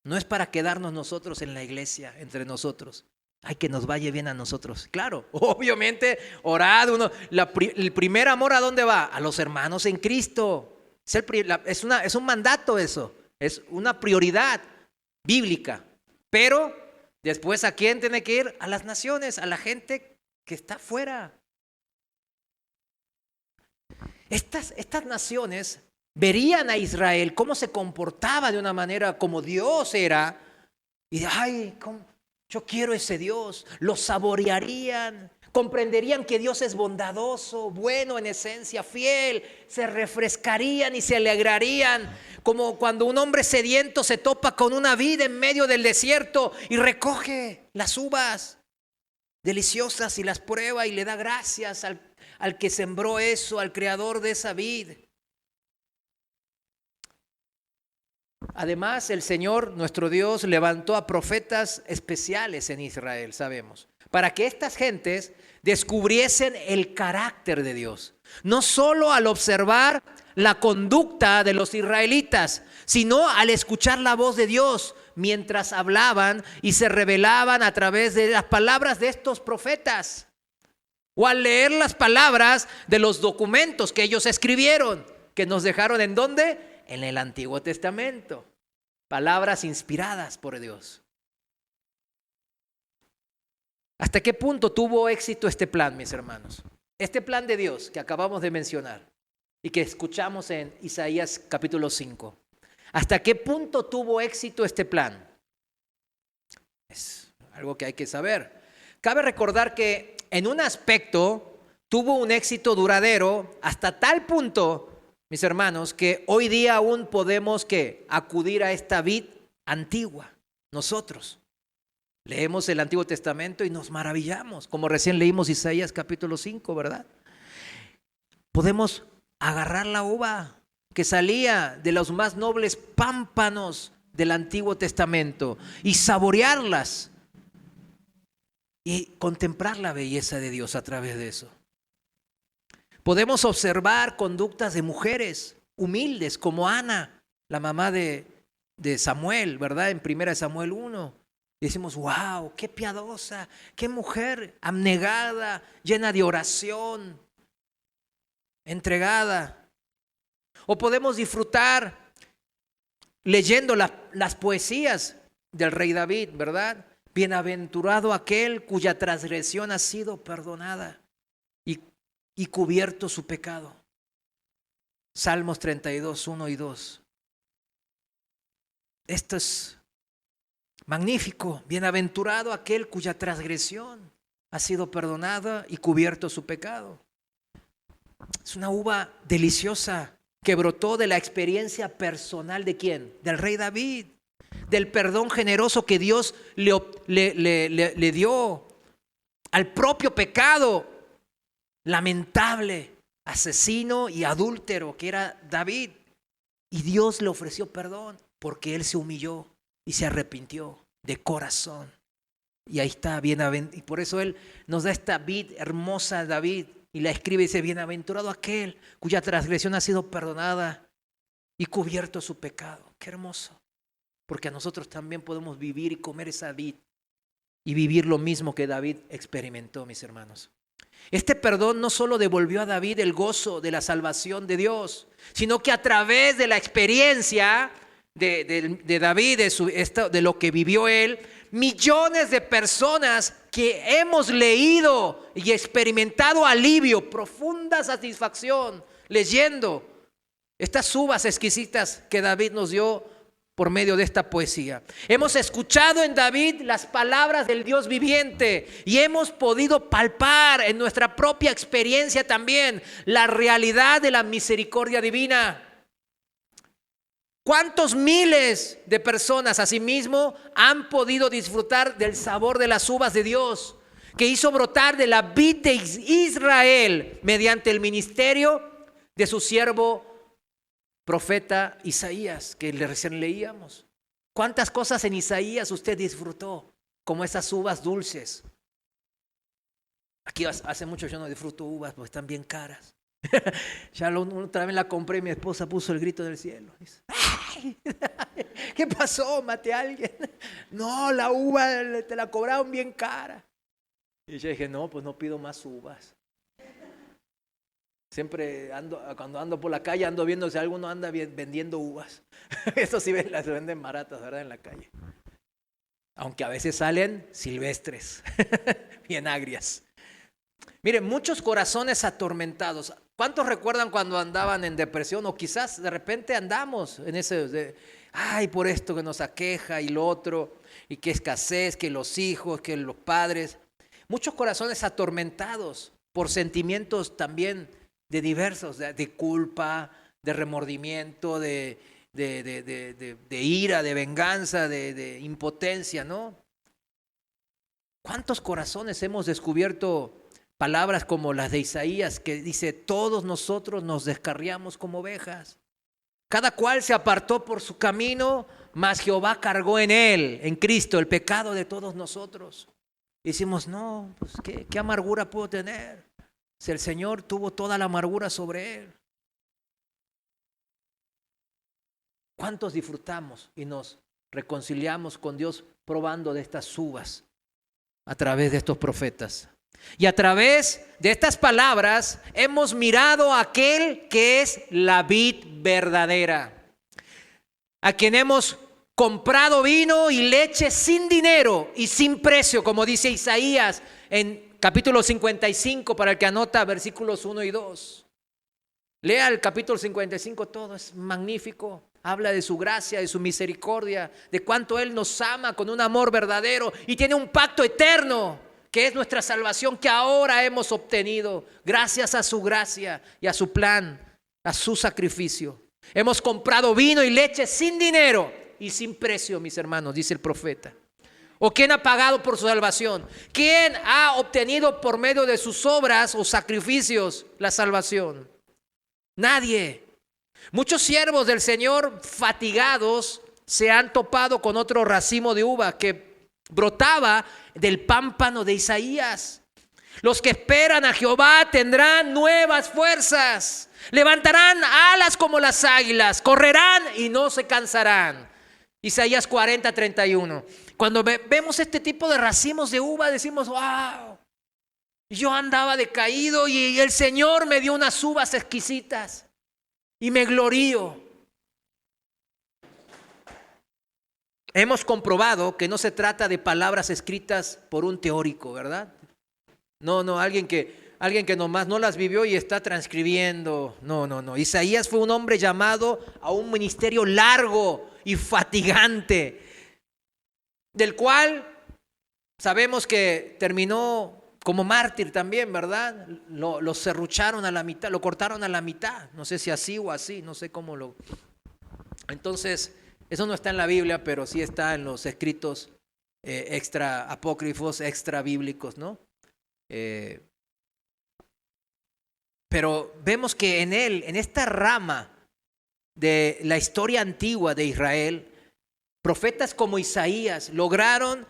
Speaker 1: No es para quedarnos nosotros en la iglesia, entre nosotros. Ay, que nos vaya bien a nosotros. Claro, obviamente, orad. El primer amor, ¿a dónde va? A los hermanos en Cristo. Es un mandato eso. Es una prioridad bíblica. Pero después, ¿a quién tiene que ir? A las naciones, a la gente que está afuera. Estas naciones verían a Israel cómo se comportaba de una manera como Dios era. Y yo quiero ese Dios. Lo saborearían. Comprenderían que Dios es bondadoso, bueno en esencia, fiel. Se refrescarían y se alegrarían. Como cuando un hombre sediento se topa con una vid en medio del desierto y recoge las uvas deliciosas y las prueba y le da gracias al que sembró eso, al creador de esa vid. Además, el Señor, nuestro Dios, levantó a profetas especiales en Israel, sabemos, para que estas gentes descubriesen el carácter de Dios. No solo al observar la conducta de los israelitas, sino al escuchar la voz de Dios mientras hablaban y se revelaban a través de las palabras de estos profetas. O al leer las palabras de los documentos que ellos escribieron, que nos dejaron ¿en dónde? En el Antiguo Testamento. Palabras inspiradas por Dios. ¿Hasta qué punto tuvo éxito este plan, mis hermanos? Este plan de Dios que acabamos de mencionar y que escuchamos en Isaías capítulo 5. ¿Hasta qué punto tuvo éxito este plan? Es algo que hay que saber. Cabe recordar que en un aspecto tuvo un éxito duradero hasta tal punto, mis hermanos, que hoy día aún podemos acudir a esta vid antigua. Nosotros leemos el Antiguo Testamento y nos maravillamos, como recién leímos Isaías capítulo 5, ¿verdad? Podemos agarrar la uva que salía de los más nobles pámpanos del Antiguo Testamento y saborearlas y contemplar la belleza de Dios a través de eso. Podemos observar conductas de mujeres humildes como Ana, la mamá de Samuel, ¿verdad? En 1 Samuel 1. Y decimos, wow, qué piadosa, qué mujer abnegada, llena de oración, entregada. O podemos disfrutar leyendo las poesías del rey David, ¿verdad? Bienaventurado aquel cuya transgresión ha sido perdonada y cubierto su pecado. Salmos 32, 1 y 2. Esto es magnífico. Bienaventurado aquel cuya transgresión ha sido perdonada y cubierto su pecado. Es una uva deliciosa que brotó de la experiencia personal ¿de quién? Del rey David. Del perdón generoso que Dios le dio al propio pecado lamentable, asesino y adúltero que era David. Y Dios le ofreció perdón porque él se humilló y se arrepintió de corazón. Y ahí está, y por eso él nos da esta vid hermosa de David y la escribe y dice, bienaventurado aquel cuya transgresión ha sido perdonada y cubierto su pecado. Qué hermoso, porque a nosotros también podemos vivir y comer esa vid y vivir lo mismo que David experimentó, mis hermanos. Este perdón no solo devolvió a David el gozo de la salvación de Dios, sino que a través de la experiencia de David, de lo que vivió él, millones de personas que hemos leído y experimentado alivio, profunda satisfacción, leyendo estas uvas exquisitas que David nos dio por medio de esta poesía. Hemos escuchado en David las palabras del Dios viviente y hemos podido palpar en nuestra propia experiencia también la realidad de la misericordia divina. ¿Cuántos miles de personas asimismo han podido disfrutar del sabor de las uvas de Dios que hizo brotar de la vid de Israel mediante el ministerio de su siervo profeta Isaías, que recién leíamos? ¿Cuántas cosas en Isaías usted disfrutó? Como esas uvas dulces. Aquí hace mucho yo no disfruto uvas porque están bien caras. Ya otra vez la compré y mi esposa puso el grito del cielo. Dice, ¡ay! ¿Qué pasó? ¿Maté a alguien? No, la uva te la cobraron bien cara. Y yo dije, no, pues no pido más uvas. Siempre cuando ando por la calle, ando viendo si alguno anda vendiendo uvas. Eso sí las venden baratas, ¿verdad? En la calle. Aunque a veces salen silvestres, bien agrias. Miren, muchos corazones atormentados. ¿Cuántos recuerdan cuando andaban en depresión? O quizás de repente andamos en ay, por esto que nos aqueja y lo otro, y que escasez, que los hijos, que los padres. Muchos corazones atormentados por sentimientos también de diversos, de culpa, de remordimiento, de ira, de venganza, de impotencia, ¿no? ¿Cuántos corazones hemos descubierto palabras como las de Isaías que dice, todos nosotros nos descarriamos como ovejas? Cada cual se apartó por su camino, mas Jehová cargó en él, en Cristo, el pecado de todos nosotros. Y decimos, no, pues ¿qué amargura puedo tener? Si el Señor tuvo toda la amargura sobre él. ¿Cuántos disfrutamos y nos reconciliamos con Dios probando de estas uvas a través de estos profetas? Y a través de estas palabras hemos mirado a aquel que es la vid verdadera, a quien hemos comprado vino y leche sin dinero y sin precio, como dice Isaías en capítulo 55, para el que anota versículos 1 y 2. Lea el capítulo 55 todo, es magnífico. Habla de su gracia, de su misericordia, de cuánto Él nos ama con un amor verdadero y tiene un pacto eterno, que es nuestra salvación que ahora hemos obtenido gracias a su gracia y a su plan, a su sacrificio. Hemos comprado vino y leche sin dinero y sin precio, mis hermanos, dice el profeta. ¿O quién ha pagado por su salvación? ¿Quién ha obtenido por medio de sus obras o sacrificios la salvación? Nadie. Muchos siervos del Señor fatigados se han topado con otro racimo de uva que brotaba del pámpano de Isaías. Los que esperan a Jehová tendrán nuevas fuerzas, levantarán alas como las águilas, correrán y no se cansarán. Isaías 40:31. Cuando vemos este tipo de racimos de uva decimos, wow, yo andaba decaído y el Señor me dio unas uvas exquisitas y me glorío. Hemos comprobado que no se trata de palabras escritas por un teórico, ¿verdad? No, alguien que nomás no las vivió y está transcribiendo. No. Isaías fue un hombre llamado a un ministerio largo y fatigante, del cual sabemos que terminó como mártir también, ¿verdad? Lo serrucharon a la mitad, lo cortaron a la mitad. No sé si así o así, no sé cómo lo... Entonces, eso no está en la Biblia, pero sí está en los escritos extra apócrifos, extra bíblicos, ¿no? Pero vemos que en él, en esta rama de la historia antigua de Israel, profetas como Isaías lograron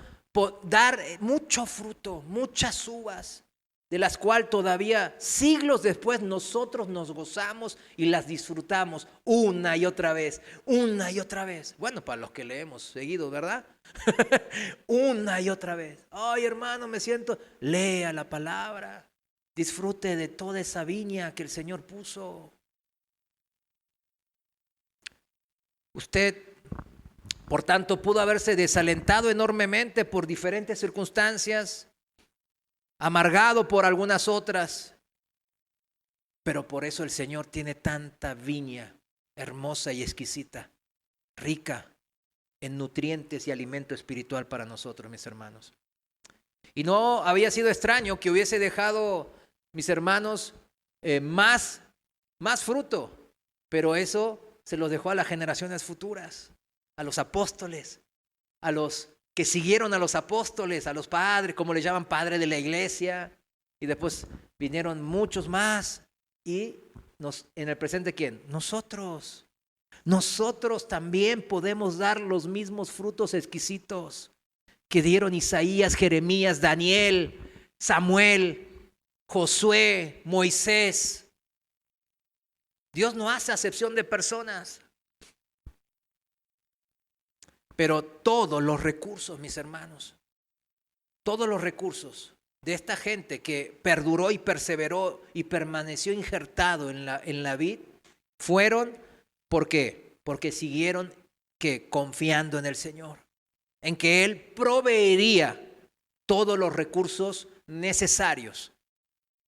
Speaker 1: dar mucho fruto, muchas uvas, de las cuales todavía siglos después nosotros nos gozamos y las disfrutamos una y otra vez, una y otra vez. Bueno, para los que leemos seguido, ¿verdad? Una y otra vez. Ay, hermano, me siento, lea la palabra, disfrute de toda esa viña que el Señor puso. Usted, por tanto, pudo haberse desalentado enormemente por diferentes circunstancias, amargado por algunas otras, pero por eso el Señor tiene tanta viña hermosa y exquisita, rica en nutrientes y alimento espiritual para nosotros, mis hermanos. Y no había sido extraño que hubiese dejado, mis hermanos, más fruto, pero eso se lo dejó a las generaciones futuras, a los apóstoles, a los que siguieron a los apóstoles, a los padres, como le llaman, padres de la iglesia, y después vinieron muchos más, y en el presente, ¿quién? Nosotros también podemos dar los mismos frutos exquisitos que dieron Isaías, Jeremías, Daniel, Samuel, Josué, Moisés. Dios no hace acepción de personas. Pero todos los recursos, mis hermanos, todos los recursos de esta gente que perduró y perseveró y permaneció injertado en la vid, fueron, ¿por qué? Porque siguieron confiando en el Señor, en que Él proveería todos los recursos necesarios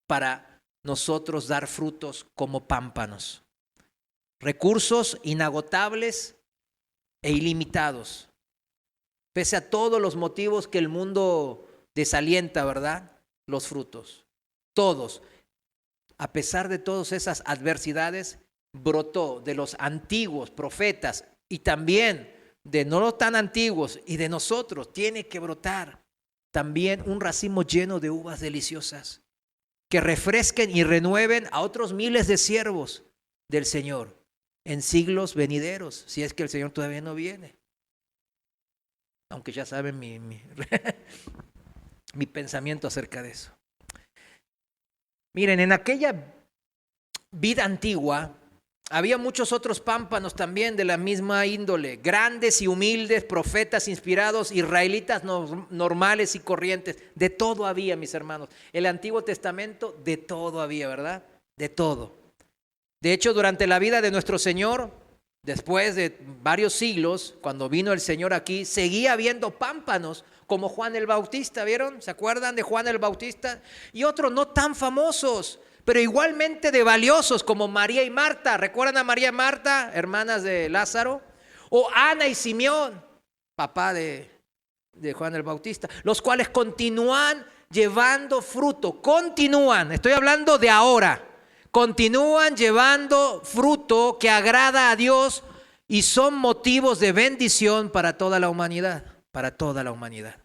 Speaker 1: para nosotros dar frutos como pámpanos. Recursos inagotables e ilimitados. Pese a todos los motivos que el mundo desalienta, ¿verdad? Los frutos. Todos. A pesar de todas esas adversidades, brotó de los antiguos profetas y también de no tan antiguos y de nosotros, tiene que brotar también un racimo lleno de uvas deliciosas que refresquen y renueven a otros miles de siervos del Señor en siglos venideros, si es que el Señor todavía no viene. Aunque ya saben mi pensamiento acerca de eso. Miren, en aquella vida antigua había muchos otros pámpanos también de la misma índole, grandes y humildes, profetas inspirados, israelitas normales y corrientes. De todo había, mis hermanos. El Antiguo Testamento, de todo había, ¿verdad? De todo. De hecho, durante la vida de nuestro Señor, después de varios siglos, cuando vino el Señor aquí, seguía habiendo pámpanos como Juan el Bautista, ¿vieron? ¿Se acuerdan de Juan el Bautista? Y otros no tan famosos, pero igualmente de valiosos, como María y Marta. ¿Recuerdan a María y Marta, hermanas de Lázaro? O Ana y Simeón, papá de Juan el Bautista, los cuales continúan llevando fruto. Continúan, estoy hablando de ahora. Continúan llevando fruto que agrada a Dios y son motivos de bendición para toda la humanidad. Para toda la humanidad.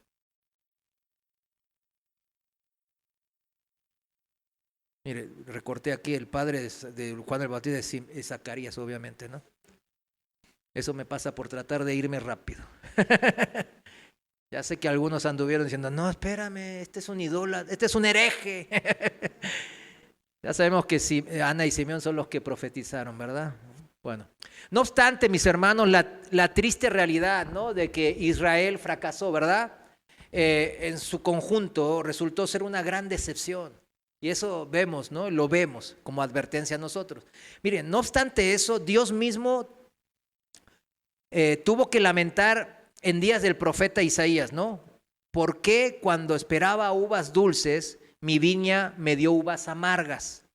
Speaker 1: Mire, recorté aquí el padre de Juan el Bautista, es Zacarías, obviamente, ¿no? Eso me pasa por tratar de irme rápido. Ya sé que algunos anduvieron diciendo, no, espérame, este es un idólatra, este es un hereje. Ya sabemos que Ana y Simeón son los que profetizaron, ¿verdad? Bueno, no obstante, mis hermanos, la triste realidad, ¿no?, de que Israel fracasó, ¿verdad? En su conjunto resultó ser una gran decepción. Y eso vemos, ¿no? Lo vemos como advertencia a nosotros. Miren, no obstante eso, Dios mismo tuvo que lamentar en días del profeta Isaías, ¿no? ¿Por qué cuando esperaba uvas dulces, mi viña me dio uvas amargas?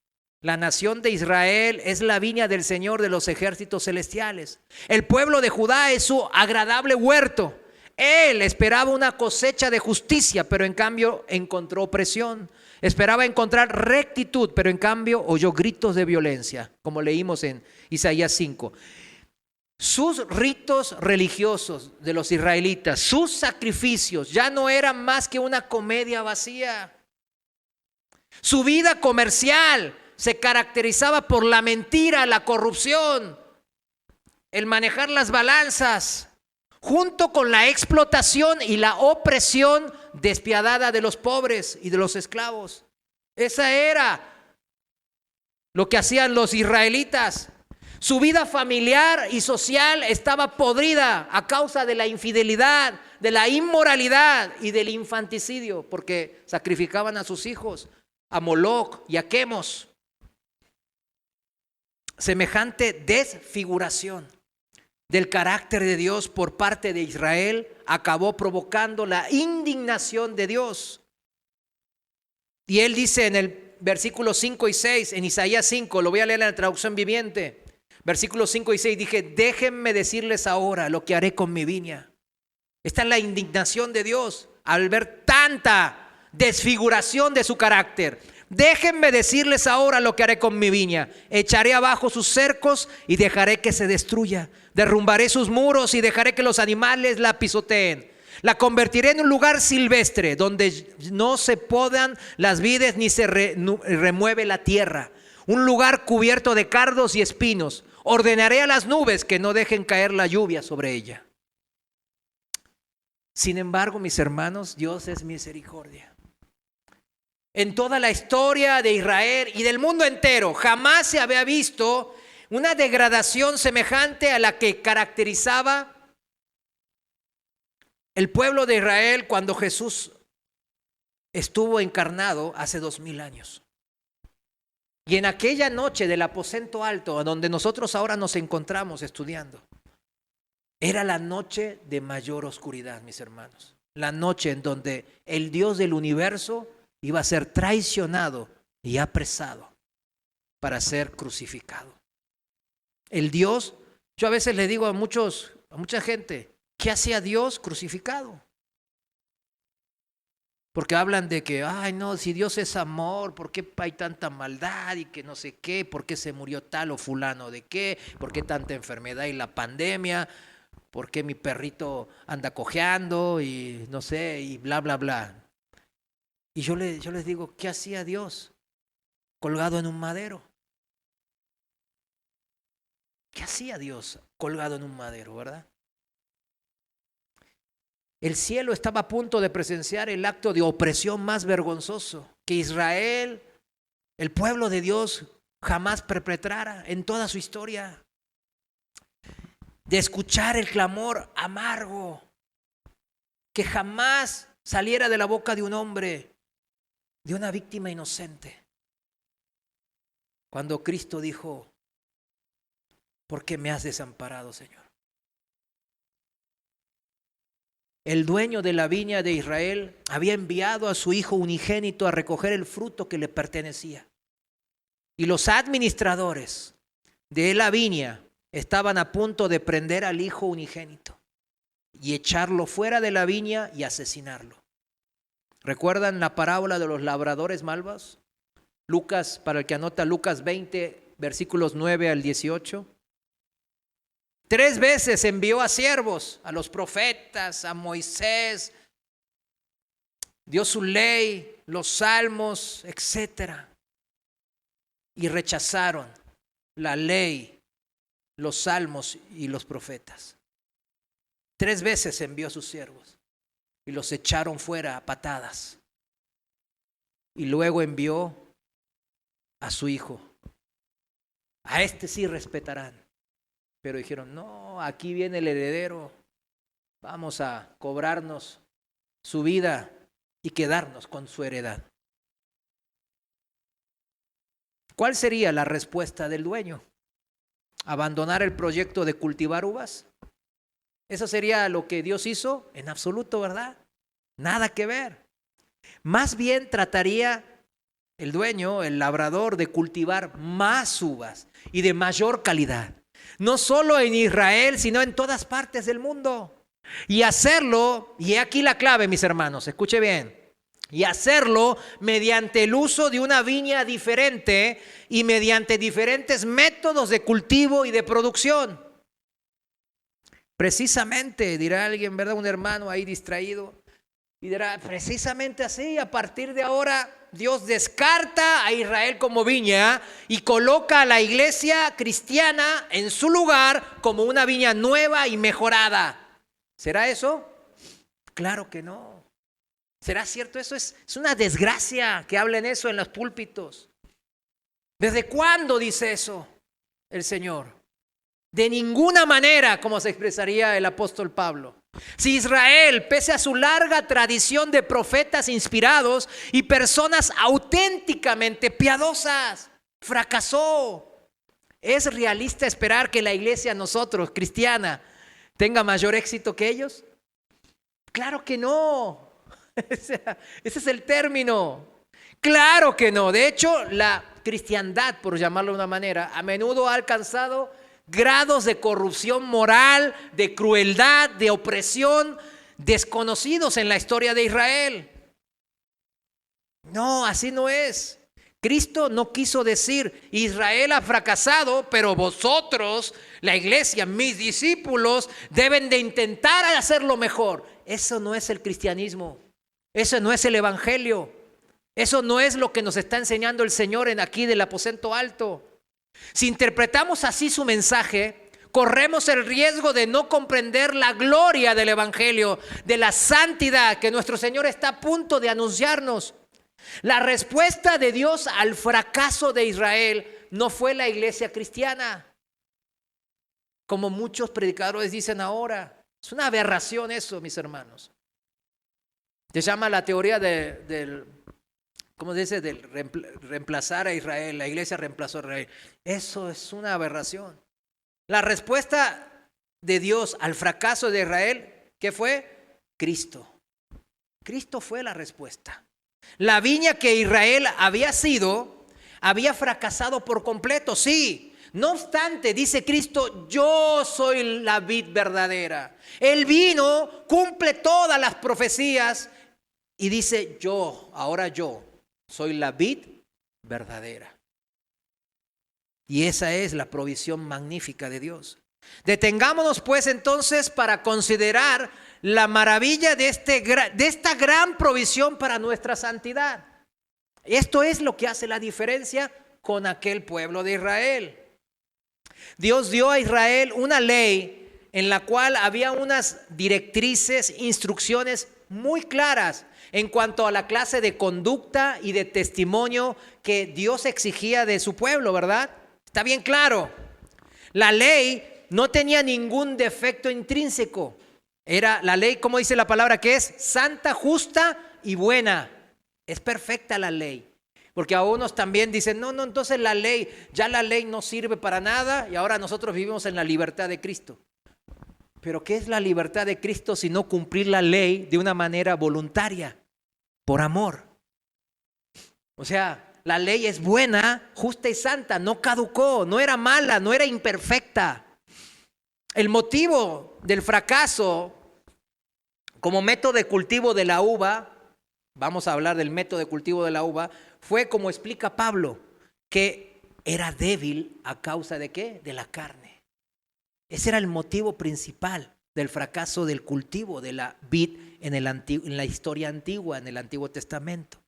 Speaker 1: La nación de Israel es la viña del Señor de los ejércitos celestiales. El pueblo de Judá es su agradable huerto. Él esperaba una cosecha de justicia, pero en cambio encontró opresión. Esperaba encontrar rectitud, pero en cambio oyó gritos de violencia, como leímos en Isaías 5. Sus ritos religiosos de los israelitas, sus sacrificios, ya no eran más que una comedia vacía. Su vida comercial se caracterizaba por la mentira, la corrupción, el manejar las balanzas, junto con la explotación y la opresión despiadada de los pobres y de los esclavos. Esa era lo que hacían los israelitas. Su vida familiar y social estaba podrida a causa de la infidelidad, de la inmoralidad y del infanticidio, porque sacrificaban a sus hijos a Moloc y a Quemos. Semejante desfiguración del carácter de Dios por parte de Israel acabó provocando la indignación de Dios. Y él dice en el versículo 5 y 6, en Isaías 5, lo voy a leer en la traducción viviente, versículos 5 y 6, dije, déjenme decirles ahora lo que haré con mi viña. Esta es la indignación de Dios al ver tanta desfiguración de su carácter. Déjenme decirles ahora lo que haré con mi viña. Echaré abajo sus cercos y dejaré que se destruya. Derrumbaré sus muros y dejaré que los animales la pisoteen. La convertiré en un lugar silvestre donde no se podan las vides ni se remueve la tierra. Un lugar cubierto de cardos y espinos. Ordenaré a las nubes que no dejen caer la lluvia sobre ella. Sin embargo, mis hermanos, Dios es misericordia. En toda la historia de Israel y del mundo entero, jamás se había visto una degradación semejante a la que caracterizaba el pueblo de Israel cuando Jesús estuvo encarnado hace 2000 años. Y en aquella noche del aposento alto, donde nosotros ahora nos encontramos estudiando, era la noche de mayor oscuridad, mis hermanos. La noche en donde el Dios del universo iba a ser traicionado y apresado para ser crucificado. El Dios, yo a veces le digo a mucha gente, ¿qué hacía Dios crucificado? Porque hablan de que, ay no, si Dios es amor, ¿por qué hay tanta maldad y que no sé qué? ¿Por qué se murió tal o fulano de qué? ¿Por qué tanta enfermedad y la pandemia? ¿Por qué mi perrito anda cojeando y no sé, y bla, bla, bla? Y yo les digo, ¿qué hacía Dios colgado en un madero? ¿Qué hacía Dios colgado en un madero, verdad? El cielo estaba a punto de presenciar el acto de opresión más vergonzoso que Israel, el pueblo de Dios, jamás perpetrara en toda su historia. De escuchar el clamor amargo que jamás saliera de la boca de un hombre, de una víctima inocente. Cuando Cristo dijo, ¿por qué me has desamparado, Señor? El dueño de la viña de Israel había enviado a su hijo unigénito a recoger el fruto que le pertenecía. Y los administradores de la viña estaban a punto de prender al hijo unigénito y echarlo fuera de la viña y asesinarlo. ¿Recuerdan la parábola de los labradores malvados? Lucas, para el que anota, Lucas 20, versículos 9 al 18. 3 veces envió a siervos, a los profetas, a Moisés, dio su ley, los salmos, etc. Y rechazaron la ley, los salmos y los profetas. 3 veces envió a sus siervos y los echaron fuera a patadas. Y luego envió a su hijo. A este sí respetarán. Pero dijeron, no, aquí viene el heredero, vamos a cobrarnos su vida y quedarnos con su heredad. ¿Cuál sería la respuesta del dueño? ¿Abandonar el proyecto de cultivar uvas? ¿Eso sería lo que Dios hizo? En absoluto, ¿verdad? Nada que ver. Más bien trataría el dueño, el labrador, de cultivar más uvas y de mayor calidad. No solo en Israel, sino en todas partes del mundo. Y hacerlo, y he aquí la clave, mis hermanos, escuche bien. Y hacerlo mediante el uso de una viña diferente y mediante diferentes métodos de cultivo y de producción. Precisamente, dirá alguien, ¿verdad? Un hermano ahí distraído. Y dirá, precisamente así, a partir de ahora, Dios descarta a Israel como viña y coloca a la iglesia cristiana en su lugar como una viña nueva y mejorada. ¿Será eso? Claro que no. ¿Será cierto eso? Es una desgracia que hablen eso en los púlpitos. ¿Desde cuándo dice eso el Señor? De ninguna manera, como se expresaría el apóstol Pablo. Si Israel, pese a su larga tradición de profetas inspirados y personas auténticamente piadosas, fracasó, ¿es realista esperar que la iglesia, nosotros, cristiana, tenga mayor éxito que ellos? Claro que no. Ese es el término. Claro que no. De hecho, la cristiandad, por llamarlo de una manera, a menudo ha alcanzado grados de corrupción moral, de crueldad, de opresión, desconocidos en la historia de Israel. No, así no es. Cristo no quiso decir, Israel ha fracasado, pero vosotros, la iglesia, mis discípulos, deben de intentar hacerlo mejor. Eso no es el cristianismo. Eso no es el evangelio. Eso no es lo que nos está enseñando el Señor en aquí del aposento alto. Si interpretamos así su mensaje, corremos el riesgo de no comprender la gloria del evangelio, de la santidad que nuestro Señor está a punto de anunciarnos. La respuesta de Dios al fracaso de Israel no fue la iglesia cristiana, como muchos predicadores dicen ahora. Es una aberración eso, mis hermanos. Se llama la teoría del ¿cómo se dice? Del reemplazar a Israel. La iglesia reemplazó a Israel. Eso es una aberración. La respuesta de Dios al fracaso de Israel, ¿qué fue? Cristo. Cristo fue la respuesta. La viña que Israel había sido, había fracasado por completo, sí. No obstante, dice Cristo, yo soy la vid verdadera. Él vino, cumple todas las profecías y dice, ahora yo soy la vid verdadera. Y esa es la provisión magnífica de Dios. Detengámonos pues entonces para considerar la maravilla de esta gran provisión para nuestra santidad. Esto es lo que hace la diferencia con aquel pueblo de Israel. Dios dio a Israel una ley en la cual había unas directrices, instrucciones muy claras en cuanto a la clase de conducta y de testimonio que Dios exigía de su pueblo, ¿verdad? Está bien claro. La ley no tenía ningún defecto intrínseco. Era la ley, como dice la palabra, que es santa, justa y buena. Es perfecta la ley. Porque a unos también dicen, no, entonces la ley no sirve para nada y ahora nosotros vivimos en la libertad de Cristo. Pero ¿qué es la libertad de Cristo si no cumplir la ley de una manera voluntaria, por amor? O sea, la ley es buena, justa y santa, no caducó, no era mala, no era imperfecta. El motivo del fracaso como método de cultivo de la uva, vamos a hablar del método de cultivo de la uva, fue como explica Pablo, que era débil a causa de ¿qué? De la carne. Ese era el motivo principal del fracaso del cultivo de la vid en la historia antigua, en el Antiguo Testamento.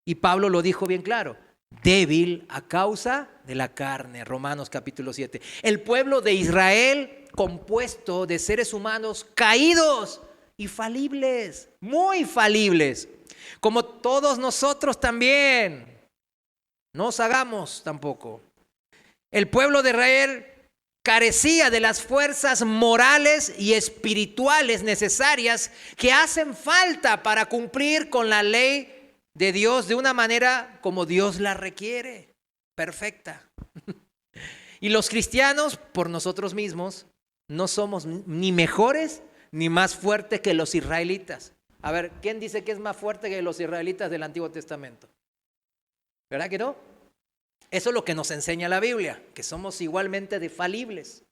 Speaker 1: Y Pablo lo dijo bien claro, débil a causa de la carne, Romanos capítulo 7. El pueblo de Israel compuesto de seres humanos caídos y falibles, muy falibles, como todos nosotros también. No os hagamos tampoco. El pueblo de Israel carecía de las fuerzas morales y espirituales necesarias que hacen falta para cumplir con la ley de Dios de una manera como Dios la requiere, perfecta. Y los cristianos, por nosotros mismos, no somos ni mejores ni más fuertes que los israelitas. A ver, ¿quién dice que es más fuerte que los israelitas del Antiguo Testamento? ¿Verdad que no? Eso es lo que nos enseña la Biblia, que somos igualmente falibles.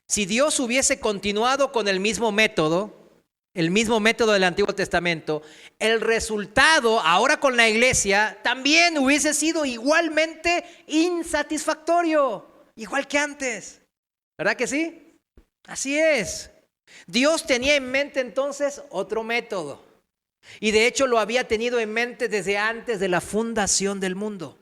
Speaker 1: Si Dios hubiese continuado con el mismo método del Antiguo Testamento, el resultado ahora con la iglesia también hubiese sido igualmente insatisfactorio, igual que antes. ¿Verdad que sí? Así es. Dios tenía en mente entonces otro método. Y de hecho lo había tenido en mente desde antes de la fundación del mundo.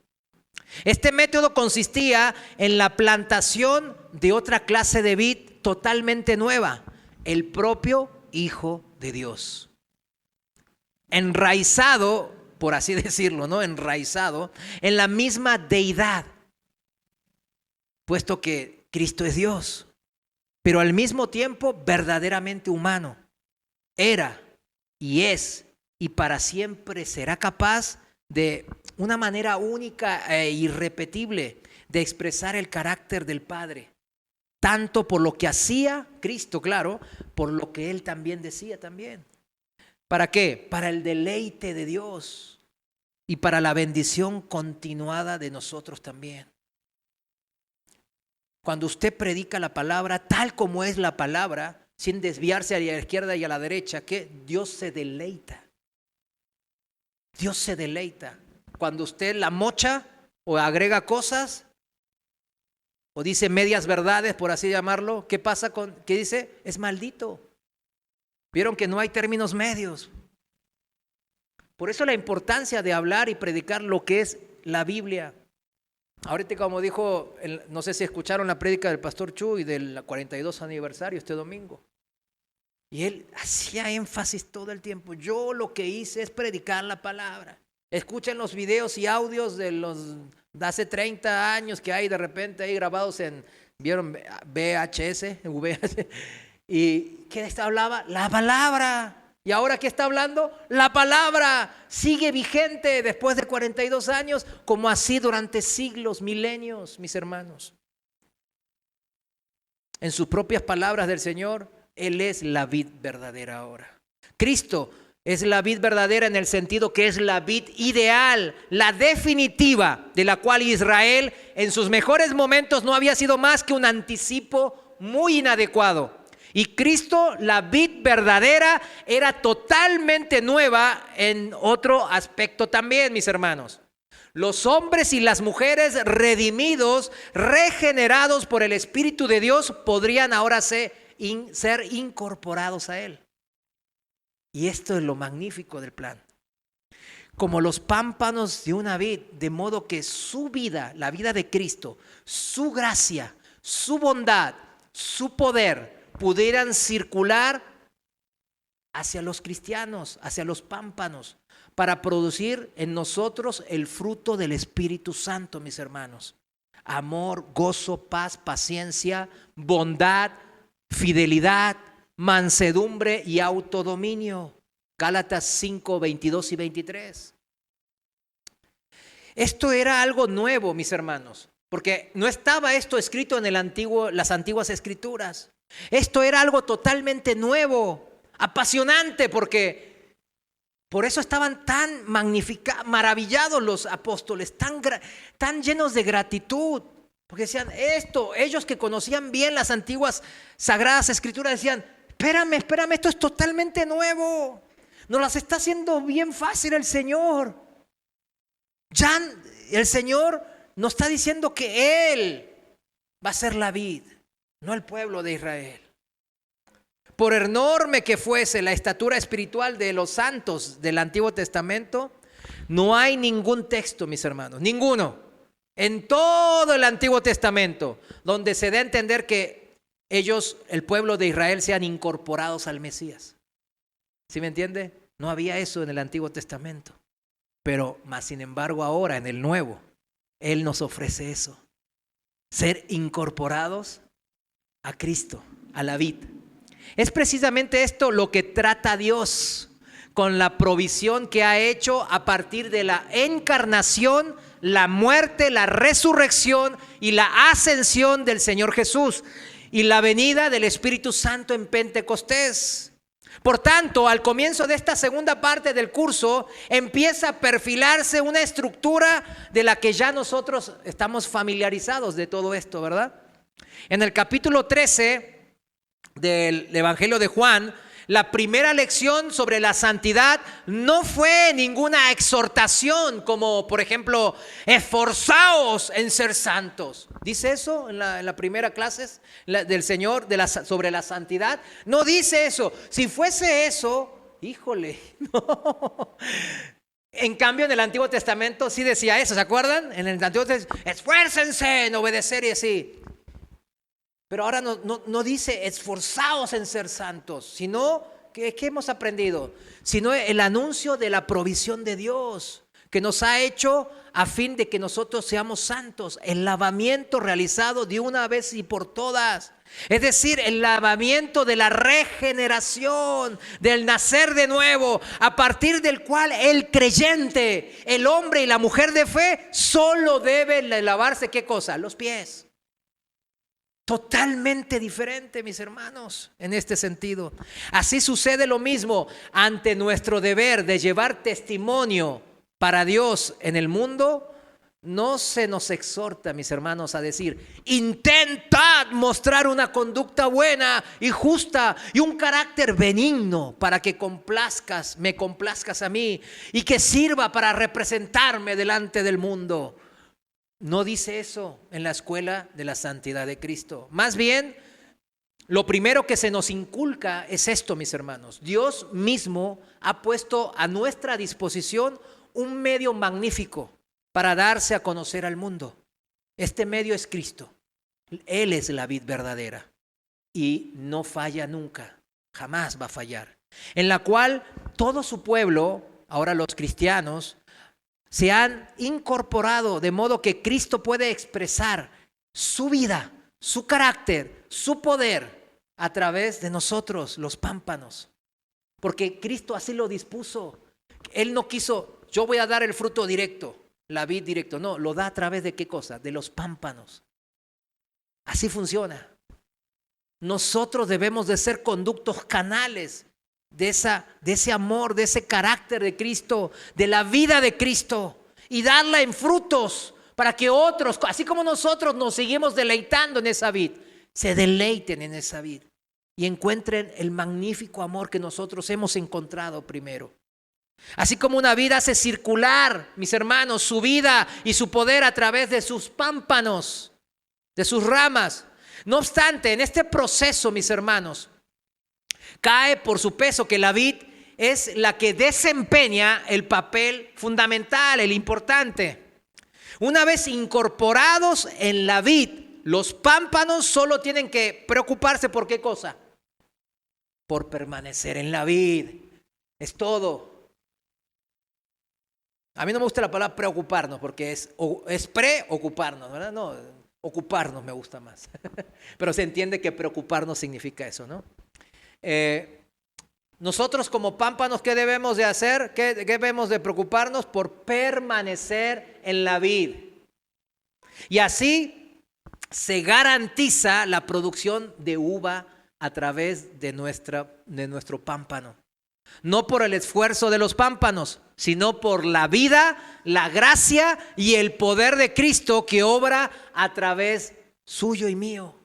Speaker 1: Este método consistía en la plantación de otra clase de vid totalmente nueva, el propio Hijo de Dios. Enraizado, por así decirlo, ¿no? Enraizado en la misma deidad, puesto que Cristo es Dios, pero al mismo tiempo verdaderamente humano. Era y es y para siempre será capaz de una manera única e irrepetible de expresar el carácter del Padre, tanto por lo que hacía Cristo, claro, por lo que Él también decía también. ¿Para qué? Para el deleite de Dios y para la bendición continuada de nosotros también. Cuando usted predica la palabra tal como es la palabra, sin desviarse a la izquierda y a la derecha, que Dios se deleita. Dios se deleita. Cuando usted la mocha o agrega cosas o dice medias verdades, por así llamarlo, ¿qué pasa con qué dice? Es maldito. Vieron que no hay términos medios. Por eso la importancia de hablar y predicar lo que es la Biblia. Ahorita, como dijo, no sé si escucharon la prédica del pastor Chu y del 42 aniversario este domingo. Y él hacía énfasis todo el tiempo. Yo lo que hice es predicar la palabra. Escuchen los videos y audios de hace 30 años que hay de repente ahí grabados ¿vieron? VHS. ¿Y qué hablaba? La palabra. ¿Y ahora qué está hablando? La palabra sigue vigente después de 42 años, como así durante siglos, milenios, mis hermanos. En sus propias palabras del Señor, Él es la vid verdadera ahora. Cristo Es la vid verdadera en el sentido que es la vid ideal, la definitiva, de la cual Israel en sus mejores momentos no había sido más que un anticipo muy inadecuado. Y Cristo, la vid verdadera, era totalmente nueva en otro aspecto también, mis hermanos. Los hombres y las mujeres redimidos, regenerados por el Espíritu de Dios, podrían ahora ser incorporados a Él. Y esto es lo magnífico del plan. Como los pámpanos de una vid, de modo que su vida, la vida de Cristo, su gracia, su bondad, su poder, pudieran circular hacia los cristianos, hacia los pámpanos, para producir en nosotros el fruto del Espíritu Santo, mis hermanos. Amor, gozo, paz, paciencia, bondad, fidelidad, mansedumbre y autodominio. Gálatas 5, 22 y 23. Esto era algo nuevo, mis hermanos, porque no estaba esto escrito en las antiguas escrituras. Esto era algo totalmente nuevo, apasionante, porque por eso estaban tan maravillados los apóstoles, tan llenos de gratitud, porque decían ellos que conocían bien las antiguas sagradas escrituras decían, espérame, esto es totalmente nuevo, nos las está haciendo bien fácil el Señor. Ya el Señor nos está diciendo que Él va a ser la vid, no el pueblo de Israel. Por enorme que fuese la estatura espiritual de los santos del Antiguo Testamento, no hay ningún texto, mis hermanos, ninguno, en todo el Antiguo Testamento, donde se dé a entender que ellos, el pueblo de Israel, sean incorporados al Mesías. ¿Sí me entiende? No había eso en el Antiguo Testamento. Pero, más sin embargo, ahora en el Nuevo, Él nos ofrece eso. Ser incorporados a Cristo, a la vid. Es precisamente esto lo que trata Dios con la provisión que ha hecho a partir de la encarnación, la muerte, la resurrección y la ascensión del Señor Jesús y la venida del Espíritu Santo en Pentecostés. Por tanto, al comienzo de esta segunda parte del curso empieza a perfilarse una estructura de la que ya nosotros estamos familiarizados de todo esto, ¿verdad? En el capítulo 13 del Evangelio de Juan, la primera lección sobre la santidad no fue ninguna exhortación como, por ejemplo, esforzaos en ser santos. ¿Dice eso en la primera clase del Señor sobre la santidad? No dice eso. Si fuese eso, híjole, no. En cambio, en el Antiguo Testamento sí decía eso, ¿se acuerdan? En el Antiguo Testamento, esfuércense en obedecer y así. Pero ahora no dice esforzaos en ser santos, sino, ¿qué hemos aprendido? Sino el anuncio de la provisión de Dios, que nos ha hecho a fin de que nosotros seamos santos. El lavamiento realizado de una vez y por todas. Es decir, el lavamiento de la regeneración, del nacer de nuevo, a partir del cual el creyente, el hombre y la mujer de fe, solo deben lavarse, ¿qué cosa? Los pies. Totalmente diferente, mis hermanos, en este sentido. Así sucede lo mismo ante nuestro deber de llevar testimonio para Dios en el mundo. No se nos exhorta, mis hermanos, a decir, intentad mostrar una conducta buena y justa y un carácter benigno para que me complazcas a mí y que sirva para representarme delante del mundo. No dice eso en la escuela de la santidad de Cristo. Más bien, lo primero que se nos inculca es esto, mis hermanos. Dios mismo ha puesto a nuestra disposición un medio magnífico para darse a conocer al mundo. Este medio es Cristo. Él es la vid verdadera y no falla nunca, jamás va a fallar. En la cual todo su pueblo, ahora los cristianos, se han incorporado de modo que Cristo puede expresar su vida, su carácter, su poder a través de nosotros, los pámpanos. Porque Cristo así lo dispuso. Él no quiso, yo voy a dar el fruto directo, la vid directo. No, lo da a través de ¿qué cosa? De los pámpanos. Así funciona. Nosotros debemos de ser conductos canales de ese amor, de ese carácter de Cristo, de la vida de Cristo, y darla en frutos para que otros, así como nosotros nos seguimos deleitando en esa vid, se deleiten en esa vid y encuentren el magnífico amor que nosotros hemos encontrado primero. Así como una vid hace circular, mis hermanos, su vida y su poder a través de sus pámpanos, de sus ramas. No obstante, en este proceso, mis hermanos, cae por su peso que la vid es la que desempeña el papel fundamental, el importante. Una vez incorporados en la vid, los pámpanos solo tienen que preocuparse por ¿qué cosa? Por permanecer en la vid. Es todo. A mí no me gusta la palabra preocuparnos porque es preocuparnos, ¿verdad? No, ocuparnos me gusta más. Pero se entiende que preocuparnos significa eso, ¿no? Nosotros como pámpanos, ¿qué debemos de hacer? ¿Qué debemos de preocuparnos? Por permanecer en la vid. Y así se garantiza la producción de uva a través de nuestro pámpano. No por el esfuerzo de los pámpanos, sino por la vida, la gracia y el poder de Cristo que obra a través suyo y mío.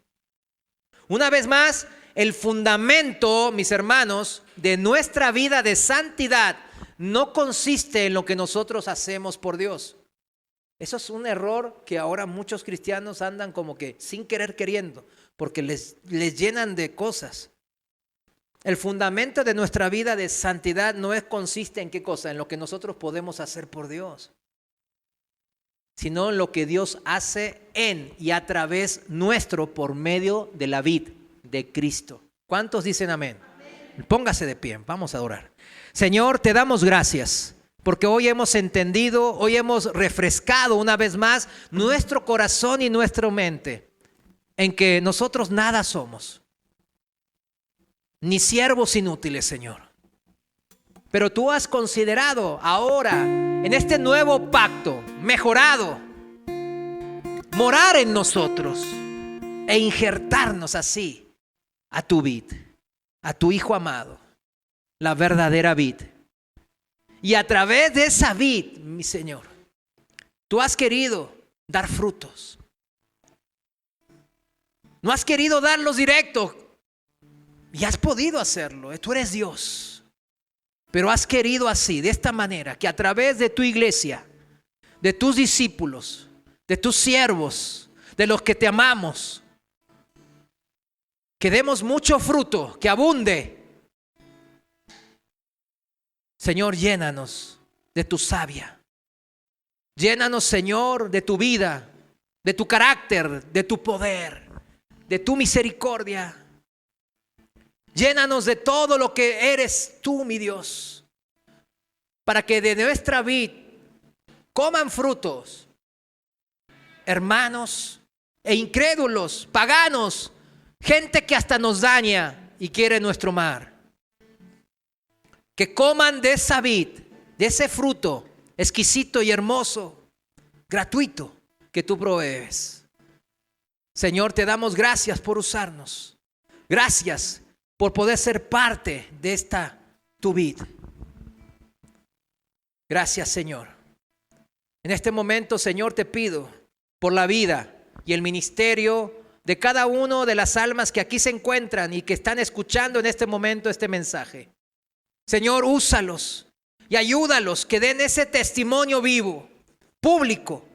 Speaker 1: Una vez más, el fundamento, mis hermanos, de nuestra vida de santidad no consiste en lo que nosotros hacemos por Dios. Eso es un error que ahora muchos cristianos andan como que sin querer queriendo, porque les llenan de cosas. El fundamento de nuestra vida de santidad no consiste en qué cosa, en lo que nosotros podemos hacer por Dios, sino en lo que Dios hace en y a través nuestro por medio de la vid de Cristo. ¿Cuántos dicen amén? Amén. Póngase de pie, vamos a orar. Señor, te damos gracias porque hoy hemos entendido, hoy hemos refrescado una vez más nuestro corazón y nuestra mente en que nosotros nada somos, ni siervos inútiles, Señor. Pero tú has considerado ahora, en este nuevo pacto mejorado, morar en nosotros e injertarnos así a tu vid, a tu Hijo amado, la verdadera vid. Y a través de esa vid, mi Señor, tú has querido dar frutos. No has querido darlos directos. Y has podido hacerlo, tú eres Dios. Pero has querido así, de esta manera, que a través de tu iglesia, de tus discípulos, de tus siervos, de los que te amamos, que demos mucho fruto, que abunde. Señor, llénanos de tu savia. Llénanos, Señor, de tu vida, de tu carácter, de tu poder, de tu misericordia. Llénanos de todo lo que eres tú, mi Dios, para que de nuestra vid coman frutos hermanos e incrédulos, paganos, gente que hasta nos daña y quiere nuestro mal. Que coman de esa vid, de ese fruto exquisito y hermoso, gratuito que tú provees. Señor, te damos gracias por usarnos. Gracias por poder ser parte de esta tu vid. Gracias, Señor. En este momento, Señor, te pido por la vida y el ministerio de cada uno de las almas que aquí se encuentran y que están escuchando en este momento este mensaje. Señor, úsalos y ayúdalos que den ese testimonio vivo, público,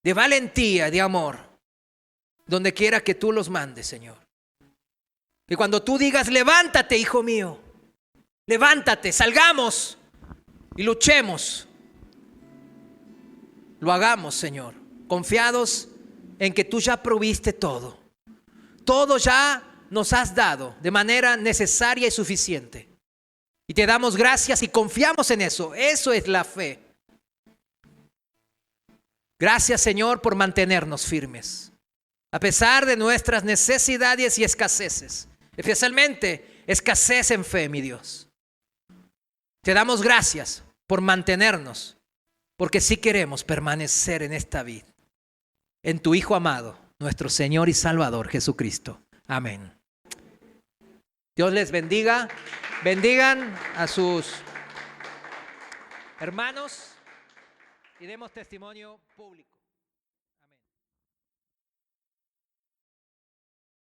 Speaker 1: de valentía, de amor, donde quiera que tú los mandes, Señor. Que cuando tú digas, levántate, hijo mío, levántate, salgamos y luchemos, lo hagamos, Señor, confiados en que tú ya proviste todo. Todo ya nos has dado de manera necesaria y suficiente. Y te damos gracias y confiamos en eso. Eso es la fe. Gracias, Señor, por mantenernos firmes, a pesar de nuestras necesidades y escaseces. Especialmente escasez en fe, mi Dios. Te damos gracias por mantenernos, porque sí queremos permanecer en esta vida, en tu Hijo amado, nuestro Señor y Salvador Jesucristo. Amén. Dios les bendiga. Bendigan a sus hermanos y demos testimonio público.